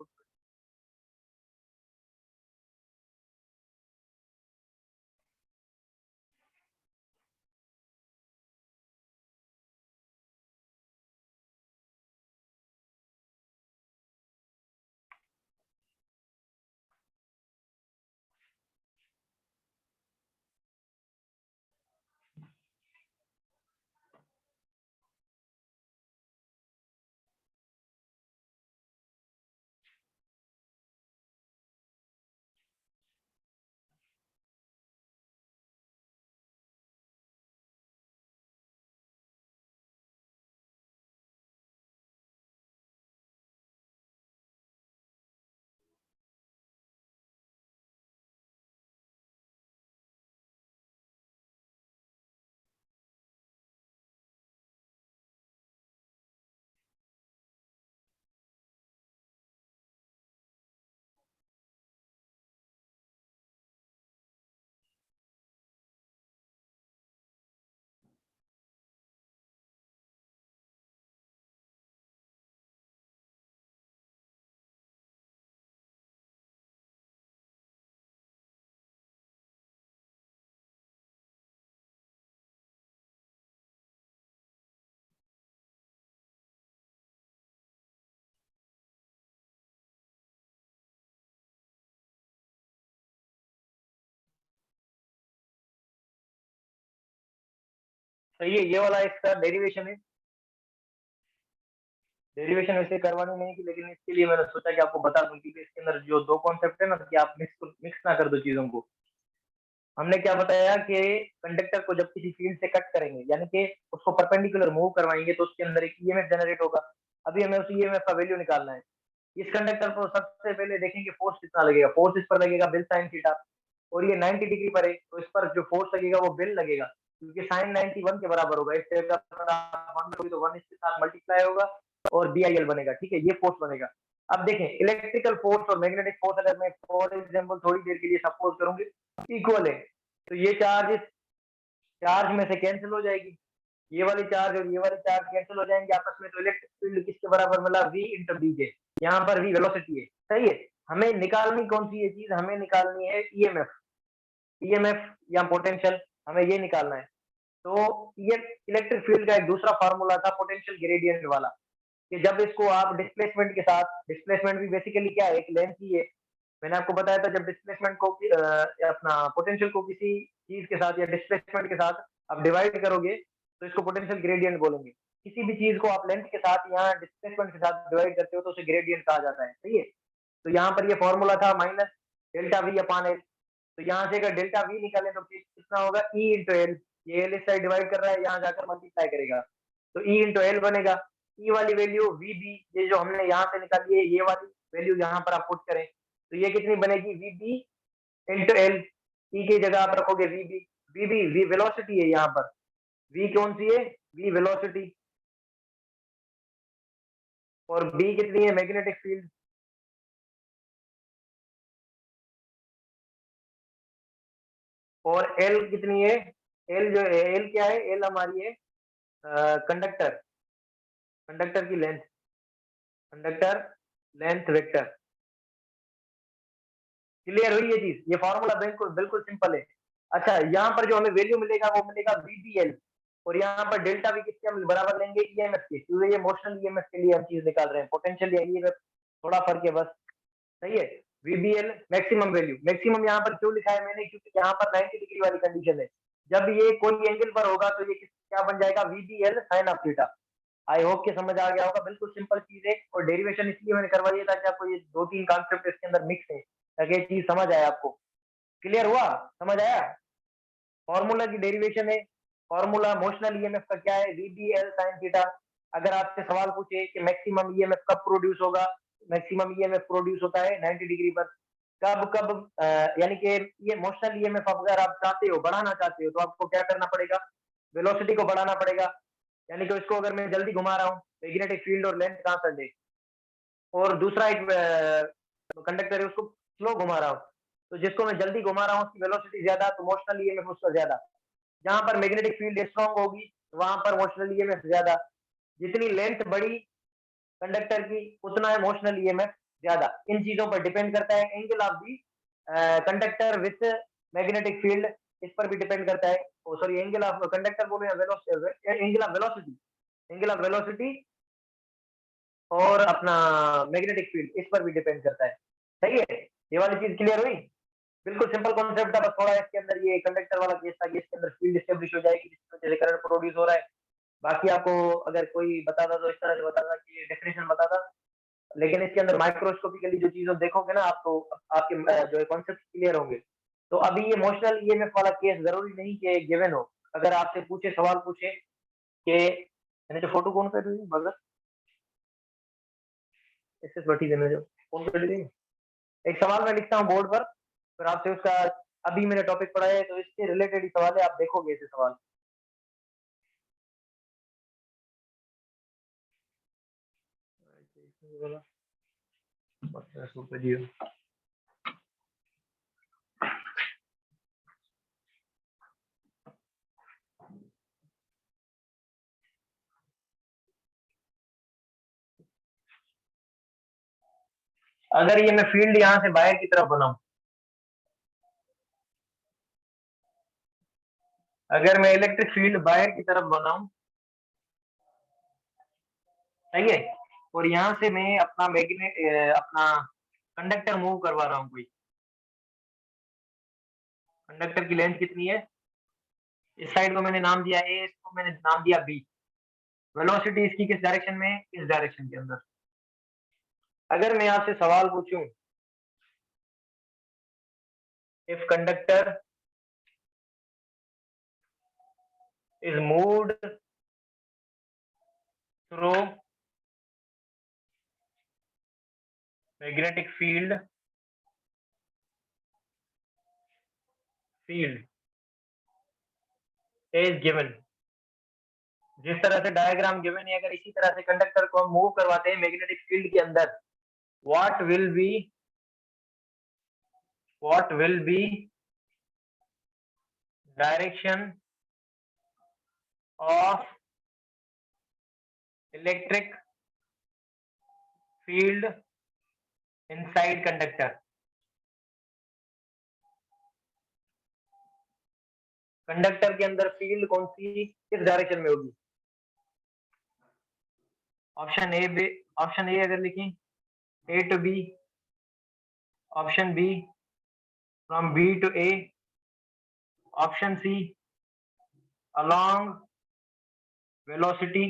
सही है, ये वाला इसका डेरिवेशन है। डेरिवेशन वैसे करवानी नहीं थी, लेकिन इसके लिए मैंने सोचा कि आपको बता दूं, क्योंकि इसके अंदर जो दो कॉन्सेप्ट है ना, कि आप मिक्स ना कर दो चीजों को। हमने क्या बताया कि कंडक्टर को जब किसी फील्ड से कट करेंगे, यानी कि उसको परपेंडिकुलर मूव करवाएंगे, तो उसके अंदर एक ईएमएफ जनरेट होगा। अभी हमें उस ईएमएफ का वैल्यू निकालना है। इस कंडक्टर को सबसे पहले देखेंगे फोर्स कितना लगेगा। फोर्स इस पर लगेगा बिल साइन थीटा, और ये 90 डिग्री पर है, तो इस पर जो फोर्स लगेगा वो बिल लगेगा, क्योंकि साइन 91 के बराबर होगा। इस जगह पर आप 1 रखोगे तो 1 इसके साथ मल्टीप्लाई होगा और BIL बनेगा। ठीक है, ये फोर्स बनेगा। अब देखें, इलेक्ट्रिकल फोर्स और मैग्नेटिक फोर्स अगर मैं फॉर एग्जाम्पल थोड़ी देर के लिए सपोज करूंगी इक्वल है, तो ये चार्ज चार्ज में से कैंसिल हो जाएगी। ये वाली चार्ज और ये वाली चार्ज कैंसिल हो जाएंगे आपस में, तो इलेक्ट्रिक फील्ड किसके बराबर मिला? V into D J. यहाँ पर V वेलोसिटी है। सही है। हमें निकालनी कौन सी ये चीज? हमें निकालनी है ईएमएफ। ईएमएफ या पोटेंशियल, हमें ये निकालना है। तो ये इलेक्ट्रिक फील्ड का एक दूसरा फार्मूला था पोटेंशियल ग्रेडियंट वाला, कि जब इसको आप डिस्प्लेसमेंट के साथ, डिस्प्लेसमेंट भी बेसिकली क्या है, एक लेंथ ही है। मैंने आपको बताया था, जब डिस्प्लेसमेंट को अपना पोटेंशियल को किसी चीज के साथ या डिस्प्लेसमेंट के साथ आप डिवाइड करोगे, तो इसको पोटेंशियल ग्रेडियंट बोलेंगे। किसी भी चीज को आप लेंथ के साथ या डिस्प्लेसमेंट के साथ डिवाइड करते हो तो उसे ग्रेडियंट कहा जाता है। सही है। तो यहाँ पर ये फॉर्मूला था minus delta V upon L. तो यहाँ से अगर डेल्टा वी निकालें तो कितना होगा? E into L. ये एल इस साइड डिवाइड कर रहा है, यहाँ जाकर मल्टीप्लाई करेगा, तो ई इंटू एल बनेगा। ई वाली वैल्यू वी बी, ये जो हमने यहाँ से निकाली है, ये वाली वैल्यू यहाँ पर आप पुट करें, तो ये कितनी बनेगी? V B into L. E की जगह आप रखोगे V B. V B V velocity है यहाँ पर। वी कौन सी है? We velocity. और बी कितनी है? Magnetic field. और एल कितनी है? एल जो है, एल क्या है? एल हमारी है कंडक्टर, कंडक्टर की length, conductor length vector. Clear हुई ये चीज? ये फॉर्मूला बिल्कुल बिल्कुल सिंपल है। अच्छा, यहाँ पर जो हमें वैल्यू मिलेगा वो मिलेगा VDL, और यहाँ पर डेल्टा भी किसके हम बराबर लेंगे? ईएमएफ के, क्योंकि ये मोशनल ईएमएफ के लिए हम चीज निकाल रहे हैं। पोटेंशियल या ईएमएफ थोड़ा फर्क है बस। सही है। VBL maximum value. मैक्सिमम यहाँ पर क्यों लिखा है मैंने? क्योंकि यहाँ पर 90 डिग्री वाली कंडीशन है। जब ये कोई एंगल पर होगा तो ये क्या बन जाएगा? VBL sine of theta. I hope कि समझ आ गया होगा। बिल्कुल सिंपल चीज है, और डेरिवेशन इसलिए मैंने करवाई है ताकि आपको ये दो तीन कॉन्सेप्ट इसके अंदर मिक्स है, ताकि ये चीज समझ आए आपको। क्लियर हुआ? समझ आया? फॉर्मूला की डेरिवेशन है। फॉर्मूला मोशनल ईएमएफ का क्या है? VBL sine theta. अगर आपसे सवाल पूछे कि मैक्सिमम ईएमएफ कब प्रोड्यूस होगा, मैक्सिमम ईएमएफ प्रोड्यूस होता है 90 डिग्री पर। कब कब यानी कि ये मोशनल ईएमएफ अगर आप चाहते हो, बढ़ाना चाहते हो, तो आपको क्या करना पड़ेगा? वेलोसिटी को बढ़ाना पड़ेगा। यानी कि इसको अगर मैं जल्दी घुमा रहा हूँ, मैग्नेटिक फील्ड और लेंथ ट्रांसफर है, और दूसरा एक कंडक्टर है, उसको स्लो घुमा रहा हूँ, तो जिसको मैं जल्दी घुमा रहा हूँ उसकी वेलोसिटी ज्यादा, तो मोशनल ईएमएफ उसका ज्यादा। जहां पर मैग्नेटिक फील्ड स्ट्रांग होगी वहां पर मोशनल ईएमएफ ज्यादा। जितनी लेंथ बड़ी कंडक्टर की, उतना है मोशनल ईएमएफ ज्यादा। इन चीजों पर डिपेंड करता है। Angle of the conductor with magnetic field, इस पर भी डिपेंड करता है। सॉरी, एंगल ऑफ कंडक्टर बोलो या angle of velocity, angle of velocity और अपना मैग्नेटिक फील्ड, इस पर भी डिपेंड करता है। सही है। ये वाली चीज क्लियर हुई? बिल्कुल सिंपल कॉन्सेप्ट था, बस थोड़ा इसके अंदर ये कंडक्टर वाला केस था कि इसके अंदर फील्ड एस्टेब्लिश हो जाएगी जिसकी वजह से करंट प्रोड्यूस हो रहा है। बाकी आपको अगर कोई बताता तो इस तरह से बताता कि डेफिनेशन बताता, लेकिन इसके अंदर माइक्रोस्कोपिकली जो चीजें देखोगे ना आप, तो आपके जो है कॉन्सेप्ट क्लियर होंगे। तो अभी ये मोशनल ईएमएफ वाला केस जरूरी नहीं कि गिवन हो। अगर आपसे पूछे, सवाल पूछे कि मैंने जो फोटो कौन कर रही है भगत, इससे बटी देने जो कौन कर रही है, एक सवाल मैं लिखता हूँ बोर्ड पर, फिर आपसे उसका, अभी मैंने टॉपिक पढ़ा है तो इससे रिलेटेड ही सवाल है, आप देखोगे ऐसे सवाल। अगर ये मैं फील्ड यहाँ से बाहर की तरफ बनाऊं, अगर मैं इलेक्ट्रिक फील्ड बाहर की तरफ बनाऊं, सही है, और यहाँ से मैं अपना मैग्नेट अपना कंडक्टर मूव करवा रहा हूँ कोई, कंडक्टर की लेंथ कितनी है? इस साइड को मैंने नाम दिया ए, इसको मैंने नाम दिया बी। वेलोसिटी इसकी किस डायरेक्शन में है? इस डायरेक्शन के अंदर। अगर मैं आपसे सवाल पूछूं, if conductor is moved through magnetic field is given, जिस तरह से डायग्राम गिवन है, अगर इसी तरह से कंडक्टर को हम मूव करवाते हैं मैग्नेटिक फील्ड के अंदर, what will be direction of electric field inside conductor? Conductor के अंदर फील्ड कौन सी किस डायरेक्शन में होगी? ऑप्शन ए अगर लिखें A to B, option B from B to A, option C along velocity,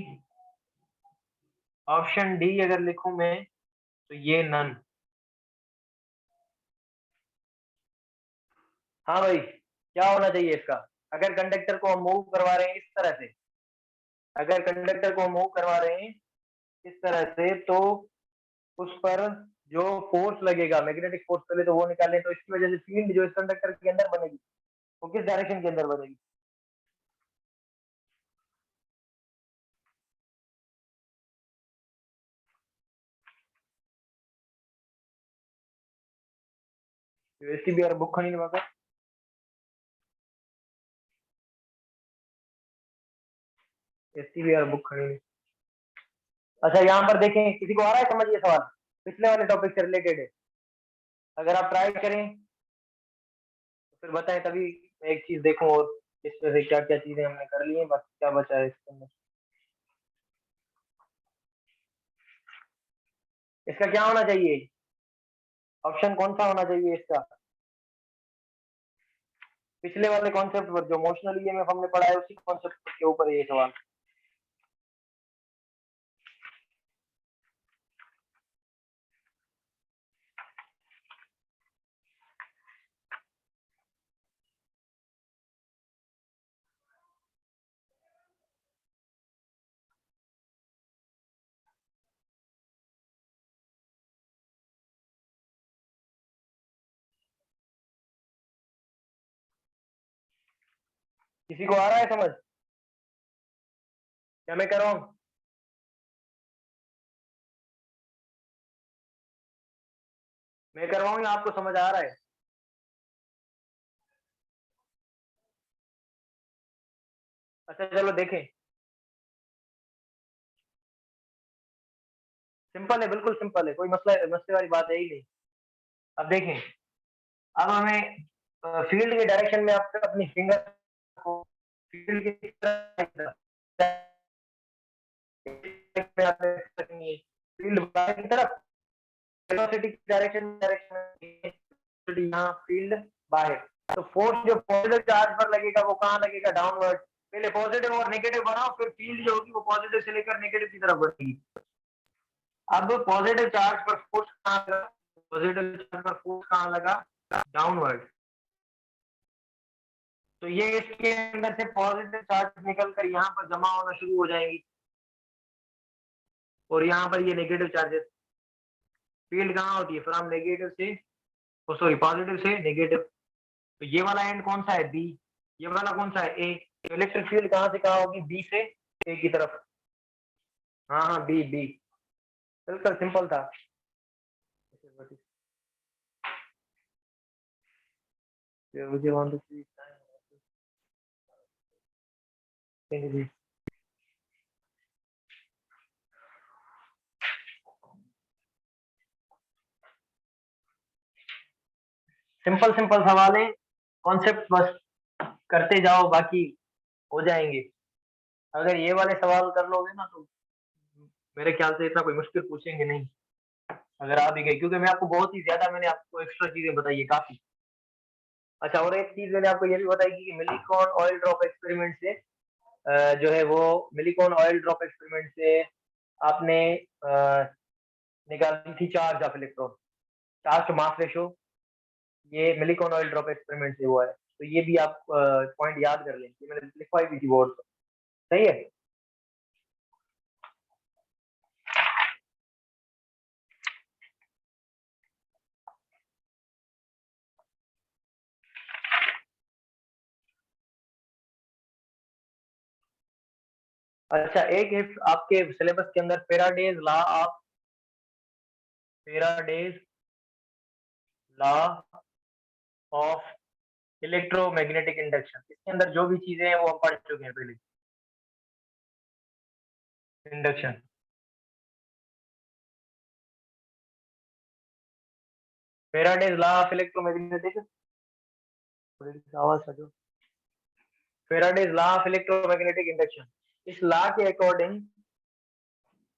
option D अगर लिखूं मैं तो ये नन। हाँ भाई, क्या होना चाहिए इसका? अगर कंडक्टर को हम मूव करवा रहे हैं इस तरह से, अगर कंडक्टर को हम मूव करवा रहे हैं इस तरह से, तो उस पर जो फोर्स लगेगा, मैग्नेटिक फोर्स, पहले तो वो निकालें, तो इसकी वजह से फील्ड जो इस कंडक्टर के अंदर बनेगी वो किस डायरेक्शन के अंदर बनेगी? तो इसकी भी यार बुक खड़ी नहीं, इसकी भी यार बुक खड़ी नहीं। अच्छा, यहाँ पर देखें, किसी को आ रहा है समझ ये सवाल? पिछले वाले टॉपिक से रिलेटेड है, अगर आप ट्राई करें तो फिर बताएं, तभी मैं एक चीज देखूं और इसमें से क्या क्या चीजें हमने कर ली हैं, बस क्या बचा है इसके अंदर। इसका क्या होना चाहिए? ऑप्शन कौन सा होना चाहिए इसका? पिछले वाले कॉन्सेप्ट पर, जो मोशनल ईएमएफ हमने पढ़ा है उसी कॉन्सेप्ट के ऊपर है ये सवाल। किसी को आ रहा है समझ क्या मैं कर रहा हूँ? मैं कर रहा हूँ या आपको समझ आ रहा है? अच्छा चलो देखें, सिंपल है, बिल्कुल सिंपल है, कोई मसला मसले वाली बात है ही नहीं। अब देखें, अब हमें फील्ड के डायरेक्शन में आपको अपनी फिंगर को फील्ड की तरफ फील्ड बाहर की तरफ, वेलोसिटी की डायरेक्शन यहाँ फील्ड बाहर। तो फोर्स जो पॉजिटिव चार्ज पर लगेगा वो कहाँ लगेगा? डाउनवर्ड। पहले पॉजिटिव और नेगेटिव बनाओ, फिर फील्ड जो होगी वो पॉजिटिव से लेकर नेगेटिव की तरफ बढ़ेगी। अब पॉजिटिव चार्ज पर फोर्स कहाँ लगा? पॉजिटिव चार्ज पर फोर्स कहाँ लगा? डाउनवर्ड। तो ये इसके अंदर से पॉजिटिव चार्ज निकलकर यहाँ पर जमा होना शुरू हो जाएंगी, और यहाँ पर ये नेगेटिव चार्जेस। फील्ड कहाँ होती है? फ्रॉम नेगेटिव से, सॉरी पॉजिटिव से नेगेटिव। तो ये वाला एंड कौन सा है? बी। ये वाला कौन सा है? ए। तो इलेक्ट्रिक फील्ड कहाँ से कहाँ होगी? बी से ए की तरफ। हाँ हाँ, बी बी, बिल्कुल सिंपल था। मुझे want to see simple simple सवाल है, कॉन्सेप्ट बस करते जाओ, बाकी हो जाएंगे। अगर ये वाले सवाल कर लोगे ना तो मेरे ख्याल से इतना कोई मुश्किल पूछेंगे नहीं, अगर आ भी गए, क्योंकि मैं आपको बहुत ही ज्यादा, मैंने आपको एक्स्ट्रा चीजें बताई है काफी। अच्छा, और एक चीज मैंने आपको ये भी बताई कि मिलिकॉन ऑयल ड्रॉप एक्सपेरिमेंट से जो है वो मिलिकॉन ऑयल ड्रॉप एक्सपेरिमेंट से आपने निकाली थी charge of electron, charge to mass ratio, ये मिलिकॉन ऑयल ड्रॉप एक्सपेरिमेंट से हुआ है। तो ये भी आप पॉइंट याद कर लें, ये मैंने लिखवाई भी थी बोर्ड पर। सही है। अच्छा, एक है आपके सिलेबस के अंदर Faraday's law of electromagnetic induction, इसके अंदर जो भी चीजें हैं वो हम पढ़ चुके हैं पहले। Induction, Faraday's law of electromagnetic, आवाज हटो, Faraday's law of electromagnetic induction, इस लॉ के अकॉर्डिंग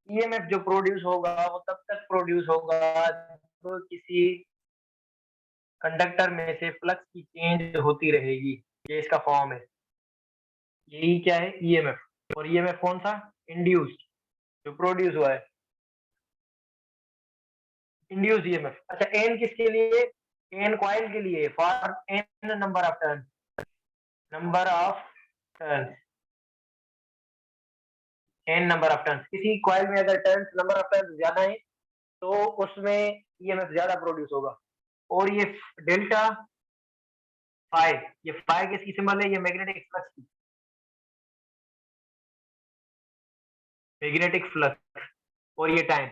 ईएमएफ जो प्रोड्यूस होगा वो तब तक प्रोड्यूस होगा जब किसी कंडक्टर में से फ्लक्स की चेंज होती रहेगी। ये इसका फॉर्म है, यही क्या है, ईएमएफ। और ईएमएफ कौन सा, इंड्यूस्ड, जो प्रोड्यूस हुआ है, इंड्यूस्ड ईएमएफ। अच्छा, एन किसके लिए, एन कॉइल के लिए, for N number of turn, number of turn, N number of turn. किसी कॉइल में अगर टर्न नंबर ऑफ टर्न ज्यादा है तो उसमें ईएमएफ ज्यादा प्रोड्यूस होगा। और ये डेल्टा फाई, ये फाई किसकी सिंबल है, ये मैग्नेटिक फ्लक्स की, मैग्नेटिक फ्लक्स, और ये टाइम।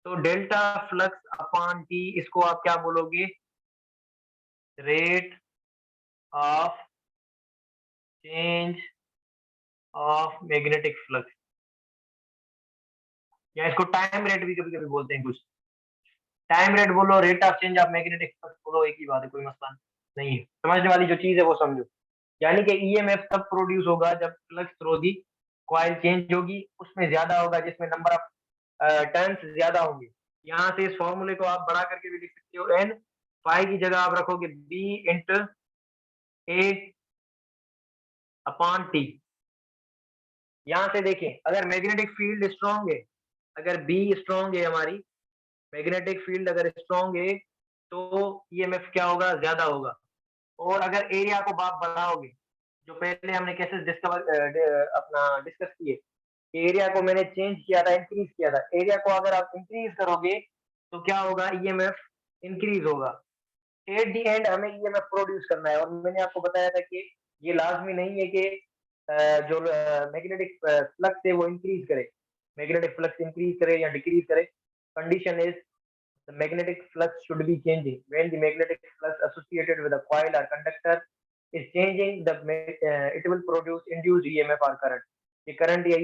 तो डेल्टा फ्लक्स अपॉन टी, इसको आप क्या बोलोगे, rate of change of magnetic flux, या इसको टाइम रेट भी कभी कभी बोलते हैं कुछ। टाइम रेट बोलो, rate of change of magnetic flux बोलो, एक ही बात है, कोई मसला नहीं है। समझने वाली जो चीज है वो समझो। यानी कि ईएमएफ तब प्रोड्यूस होगा जब flux through the coil change होगी, उसमें ज्यादा होगा जिसमें नंबर ऑफ टर्न्स ज्यादा होंगे। यहाँ से इस फॉर्मूले को आप बढ़ा करके भी लिख सकते हो, एन फाई की जगह आप रखोगे बी इंटू ए अपॉन टी। यहाँ से देखें, अगर मैग्नेटिक फील्ड स्ट्रॉन्ग है, अगर बी स्ट्रॉन्ग है, हमारी मैग्नेटिक फील्ड अगर स्ट्रॉन्ग है तो ईएमएफ क्या होगा, ज्यादा होगा। और अगर एरिया को आप बढ़ाओगे, जो पहले हमने कैसे अपना डिस्कस किए, एरिया को मैंने चेंज किया था, इंक्रीज किया था, एरिया को अगर आप इंक्रीज करोगे तो क्या होगा, ईएमएफ इंक्रीज होगा। एट दी एंड हमें ईएमएफ प्रोड्यूस करना है। और मैंने आपको बताया था कि ये लाजमी नहीं है कि जो मैग्नेटिक फ्लक्स है वो इंक्रीज करे, मैग्नेटिक फ्लक्स इंक्रीज करे या डिक्रीज करे। Condition is the magnetic flux should be changing. When the magnetic flux associated with a coil or conductor is changing, it will produce induced EMF or current. ये current या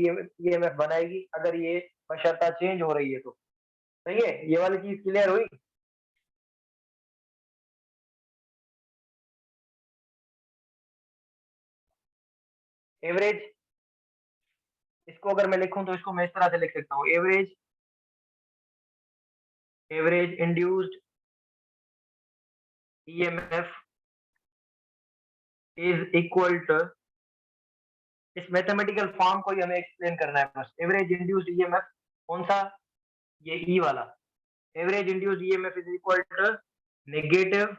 EMF बनाएगी अगर ये बशर्ता change हो रही है तो। सही है, ये वाली चीज क्लियर हुई। एवरेज, इसको अगर मैं लिखूं तो इसको मैं इस तरह से लिख सकता हूँ, average induced EMF is equal to, इस मैथमेटिकल फॉर्म को ही हमें एक्सप्लेन करना है बस। एवरेज इंड्यूस्ड ईएमएफ कौन सा, ये ई वाला, average induced EMF is equal to negative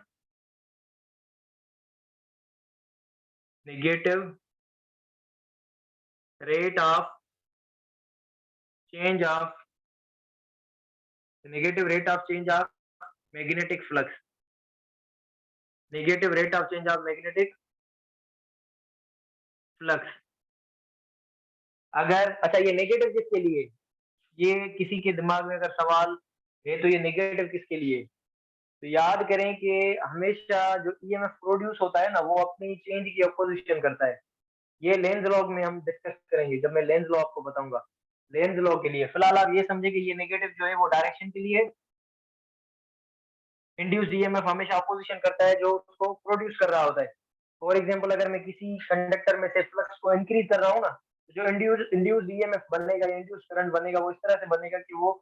rate of change of negative rate of change of magnetic flux, negative rate of change of magnetic flux। अगर अच्छा, ये नेगेटिव किसके लिए, ये किसी के दिमाग में अगर सवाल है तो ये नेगेटिव किसके लिए, तो याद करें कि हमेशा जो ईएमएफ प्रोड्यूस होता है ना वो अपनी चेंज की अपोजिशन करता है। ये लेंज लॉ में हम डिस्कस करेंगे जब मैं लेंज लॉ आपको बताऊंगा। लेंज लॉ के लिए फिलहाल आप ये समझे कि ये नेगेटिव जो है वो डायरेक्शन के लिए, इंड्यूस्ड ईएमएफ हमेशा अपोजिशन करता है जो उसको प्रोड्यूस कर रहा होता है। फॉर एग्जांपल, अगर मैं किसी कंडक्टर में से फ्लक्स को इंक्रीज कर रहा हूँ ना, तो जो इंड्यूस्ड ईएमएफ बनेगा, इंड्यूस्ड करंट बनेगा, वो इस तरह से बनेगा कि वो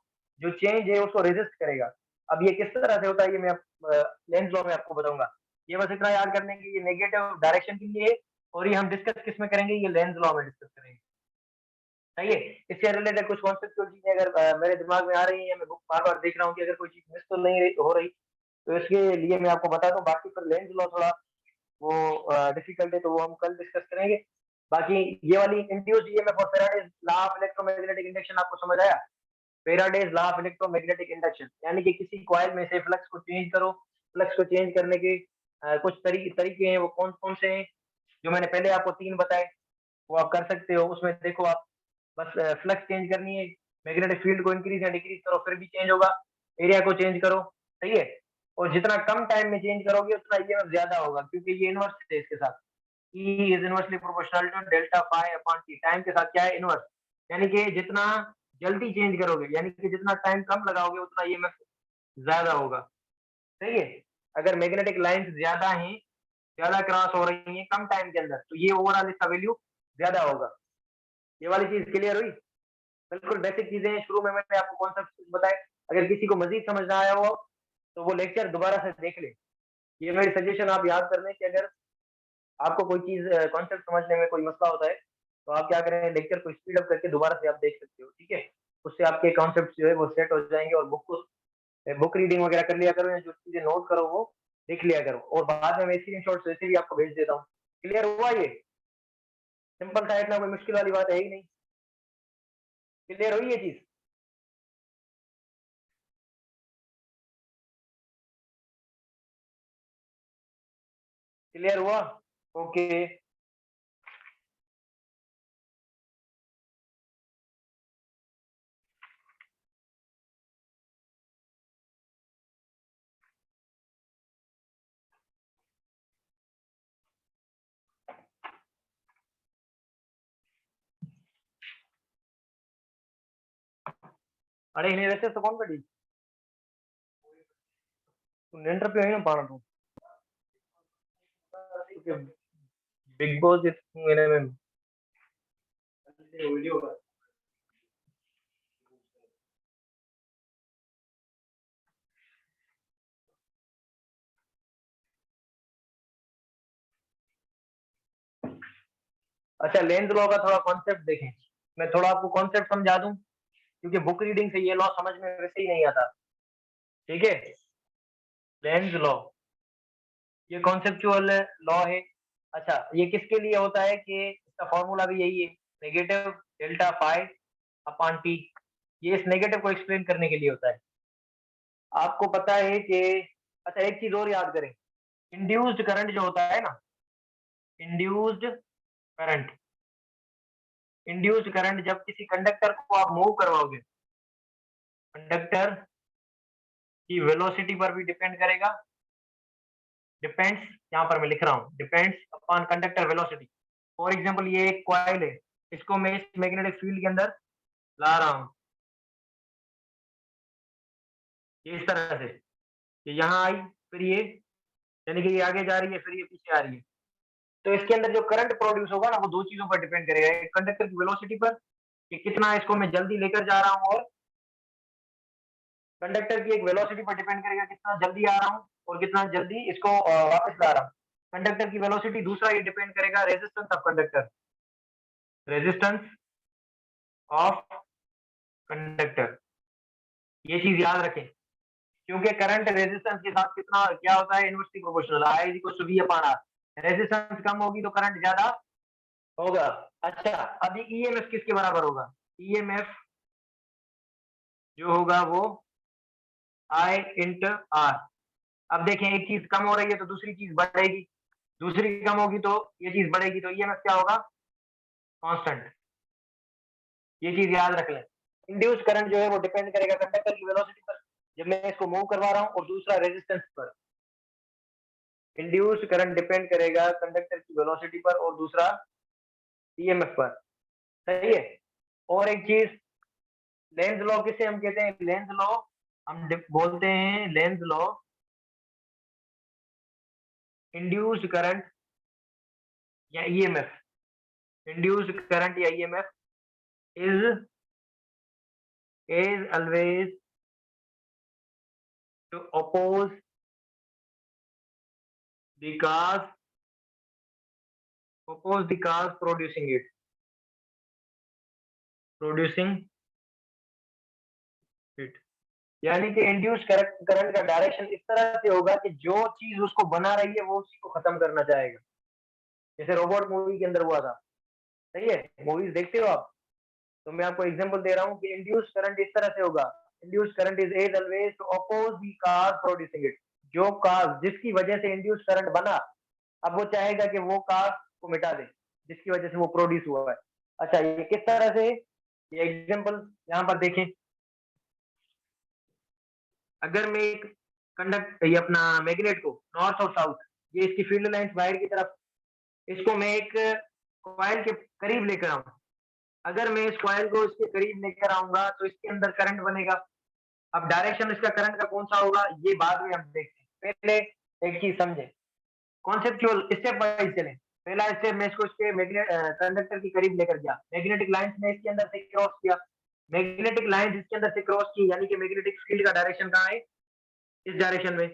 जो चेंज है उसको रेजिस्ट करेगा। अब ये किस तरह से होता है ये मैं लेंज लॉ में आपको बताऊंगा। ये बस इतना याद करने की ये नेगेटिव डायरेक्शन के लिए है, और ये हम डिस्कस किस में करेंगे, ये लेंज लॉ में डिस्कस करेंगे। सही है। इससे रिलेटेड कुछ कॉन्सेप्चुअल चीजें अगर मेरे दिमाग में आ रही है, मैं बुक बार बार देख रहा हूँ कि अगर कोई चीज मिस तो नहीं हो रही, तो इसके लिए मैं आपको बता दूं। बाकी फिर लेंज लॉ थोड़ा वो डिफिकल्ट है, तो वो हम कल डिस्कस करेंगे। बाकी ये वाली इंड्यूस्ड ईएमएफ और Faraday's law of electromagnetic induction आपको समझ आया। Faraday's law of electromagnetic induction यानी कि किसी कॉइल में से फ्लक्स को चेंज करो। फ्लक्स को चेंज करने के कुछ तरीके हैं, वो कौन कौन से हैं, जो मैंने पहले आपको 3 बताए, वो आप कर सकते हो। उसमें देखो आप बस फ्लक्स चेंज करनी है, मैग्नेटिक फील्ड को इंक्रीज या डिक्रीज करो फिर भी चेंज होगा, एरिया को चेंज करो। सही है। और जितना कम टाइम में चेंज करोगे उतना ईएमएफ ज्यादा होगा, क्योंकि ये इनवर्स है इसके साथ। E is inversely proportional to delta phi upon t। Time के साथ क्या है, इनवर्स। यानी कि जितना जल्दी चेंज करोगे, यानी कि जितना टाइम कम लगाओगे, उतना ईएमएफ ज्यादा होगा। सही है। अगर मैग्नेटिक लाइंस ज्यादा हैं, ज्यादा क्रॉस हो रही हैं कम टाइम के अंदर, तो ये ओवरऑल इसका वैल्यू ज्यादा होगा। ये वाली चीज क्लियर हुई। बिल्कुल बेसिक चीजें हैं, शुरू में मैंने आपको कॉन्सेप्ट बताए। अगर किसी को मजीद समझ ना आया हो तो वो लेक्चर दोबारा से देख ले। ये मेरी सजेशन आप याद कर लें कि अगर आपको कोई चीज कॉन्सेप्ट समझने में कोई मसला होता है, तो आप क्या करें, लेक्चर को स्पीड अप करके दोबारा से आप देख सकते हो। ठीक है। उससे आपके कॉन्सेप्ट जो है वो सेट हो जाएंगे, और बुक रीडिंग वगैरह कर लिया करो, या जो चीजें नोट करो वो लिख लिया करो, और बाद में मैं स्क्रीन शॉट वैसे भी आपको भेज देता हूँ। क्लियर हुआ ये? सिंपल था, इतना कोई मुश्किल वाली बात है ही नहीं। क्लियर हुई ये चीज? क्लियर हुआ? ओके। अरे नहीं, वैसे तो कौन पड़ी तू नेंटर पे है ना पाना तू, क्योंकि बिग बॉस मैंने में वीडियो। अच्छा, लेंथ लॉ का थोड़ा कॉन्सेप्ट देखें। मैं थोड़ा आपको कॉन्सेप्ट समझा दूं, क्योंकि बुक रीडिंग से ये लॉ समझ में वैसे ही नहीं आता। ठीक है। लेंथ लॉ ये कॉन्सेप्चुअल लॉ है। अच्छा, ये किसके लिए होता है कि इसका फॉर्मूला भी यही है, negative delta phi upon T. ये इस नेगेटिव को एक्सप्लेन करने के लिए होता है। आपको पता है कि, अच्छा एक चीज और याद करें, इंड्यूस्ड करंट जो होता है ना, इंड्यूस्ड करंट, इंड्यूस्ड करंट जब किसी कंडक्टर को आप मूव करवाओगे, कंडक्टर की वेलोसिटी पर भी डिपेंड करेगा। डिपेंड्स, यहाँ पर मैं लिख रहा हूँ, depends upon conductor velocity. For example ये एक कॉइल है, इसको मैं इस मैग्नेटिक फील्ड के अंदर ला रहा हूँ, ये इस तरह से, ये यहाँ आई, फिर ये, यानी कि ये आगे जा रही है, फिर ये पीछे आ रही है। तो इसके अंदर जो करंट प्रोड्यूस होगा ना, वो दो चीजों पर डिपेंड करेगा, एक कंडक्टर की वेलोसिटी पर कि कितना इसको मैं जल्दी लेकर जा रहा हूँ, और कंडक्टर की एक वेलोसिटी पर डिपेंड करेगा कितना जल्दी आ रहा हूँ और कितना जल्दी इसको वापस ला रहा हूँ। कंडक्टर की वेलोसिटी, दूसरा ये डिपेंड करेगा resistance of conductor, resistance of conductor. ये चीज याद रखें, क्योंकि करंट रेजिस्टेंस के साथ कितना क्या होता है, inversely proportional, I is equal to V upon R. Resistance कम होगी तो करंट ज्यादा होगा। अच्छा, अभी ईएमएफ किसके बराबर होगा, ईएमएफ जो होगा वो आई इंटू आर। अब देखें, एक चीज कम हो रही है तो दूसरी चीज बढ़ेगी, दूसरी कम होगी तो ये चीज बढ़ेगी, तो ईएमएफ क्या होगा, कांस्टेंट। ये चीज याद रख लें। इंड्यूस करंट जो है वो डिपेंड करेगा कंडक्टर की वेलोसिटी पर, जब मैं इसको मूव करवा रहा हूँ, और दूसरा रेजिस्टेंस पर। इंड्यूस करंट डिपेंड करेगा कंडक्टर की वेलोसिटी पर, और दूसरा ईएमएफ पर। सही है। और एक चीज, लेंज लॉ किसे हम कहते हैं, लेंज लॉ हम बोलते हैं, लेंज लॉ इंड्यूस्ड करंट या ईएमएफ, इंड्यूस्ड करंट या EMF is always to oppose the cars oppose the cars producing it। यानी कि इंड्यूस करंट का डायरेक्शन इस तरह से होगा कि जो चीज उसको बना रही है वो उसी को खत्म करना चाहेगा। जैसे रोबोट मूवी के अंदर हुआ था। सही है, मूवीज देखते हो आप? तो मैं आपको एग्जांपल दे रहा हूँ कि इंड्यूस करंट इस तरह से होगा। Induce current is as always to oppose the cause producing it. जो कार जिसकी वजह से इंड्यूस करंट बना, अब वो चाहेगा कि वो कार को मिटा दे जिसकी वजह से वो प्रोड्यूस हुआ है। अच्छा, ये किस तरह से, ये एग्जांपल यहाँ पर देखें। अगर मैं एक कंडक्ट ये अपना मैग्नेट को नॉर्थ और साउथ, ये इसकी फील्ड लाइंस बाहर की तरफ, इसको मैं एक कॉइल के करीब लेकर आऊं। अगर मैं इस कॉइल को इसके करीब लेकर आऊंगा तो इसके अंदर करंट बनेगा। अब डायरेक्शन इसका करंट का कौन सा होगा ये बाद में हम देखते हैं। पहले एक चीज समझे, कॉन्सेप्चुअल स्टेप वाइज चले। पहला स्टेप, मैं इसको इसके मैग्नेट कंडक्टर के करीब लेकर गया, मैग्नेटिक लाइंस ने इसके अंदर से क्रॉस किया, मैग्नेटिक लाइंस इसके अंदर से क्रॉस की, यानी कि मैग्नेटिक फील्ड का डायरेक्शन कहाँ है, इस डायरेक्शन में।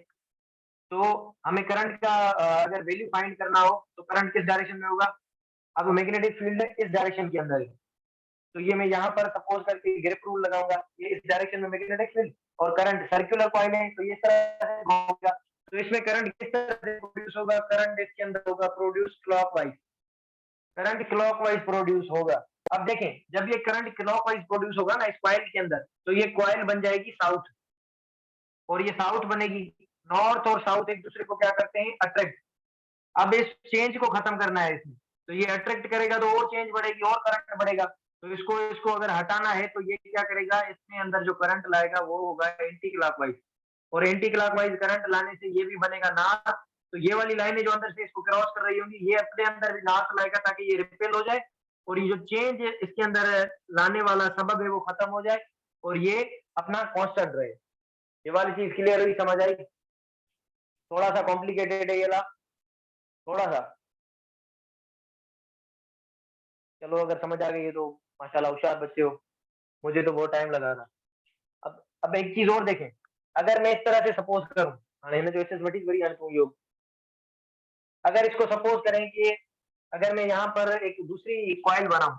तो हमें करंट का अगर वैल्यू फाइंड करना हो तो करंट किस डायरेक्शन में होगा। अब मैग्नेटिक फील्ड इस डायरेक्शन के अंदर है, तो ये मैं यहाँ पर सपोज करके ग्रिप रूल लगाऊंगा, ये इस डायरेक्शन में मैग्नेटिक फील्ड और करंट सर्कुलर कॉइल है तो ये इस तरह से घूमेगा। तो इसमें करंट किस तरह से प्रोड्यूस होगा, करंट इसके अंदर होगा produce clockwise, current clockwise produce होगा। अब देखें, जब ये करंट क्लॉकवाइज प्रोड्यूस होगा ना इस कॉइल के अंदर, तो ये कॉइल बन जाएगी साउथ, और ये साउथ बनेगी। नॉर्थ और साउथ एक दूसरे को क्या करते हैं, अट्रैक्ट। अब इस चेंज को खत्म करना है इसमें, तो ये अट्रैक्ट करेगा तो और चेंज बढ़ेगी और करंट बढ़ेगा। तो इसको इसको अगर हटाना है तो ये क्या करेगा, इसके अंदर जो करंट लाएगा वो होगा एंटी क्लॉकवाइज, और एंटी क्लॉकवाइज करंट लाने से ये भी बनेगा नॉर्थ। तो ये वाली लाइनें जो अंदर से इसको क्रॉस कर रही होंगी, ये अपने अंदर भी नॉर्थ लाएगा ताकि ये रिपेल हो जाए, और ये जो चेंज इसके अंदर लाने वाला सबब है वो खत्म हो जाए, और ये अपना कांस्टेंट रहे। ये वाली चीज क्लियर हुई, समझ आई? थोड़ा सा कॉम्प्लिकेटेड है ये ला, थोड़ा सा। चलो अगर समझ आ गई है तो माशाल्लाह होशियार बच्चे हो, मुझे तो बहुत टाइम लगा था। अब एक चीज और देखें, अगर मैं इस तरह से सपोज करूं, हाँ जो इससे बड़ी बड़ी योग, अगर इसको सपोज करें कि अगर मैं यहाँ पर एक दूसरी कॉइल बनाऊं,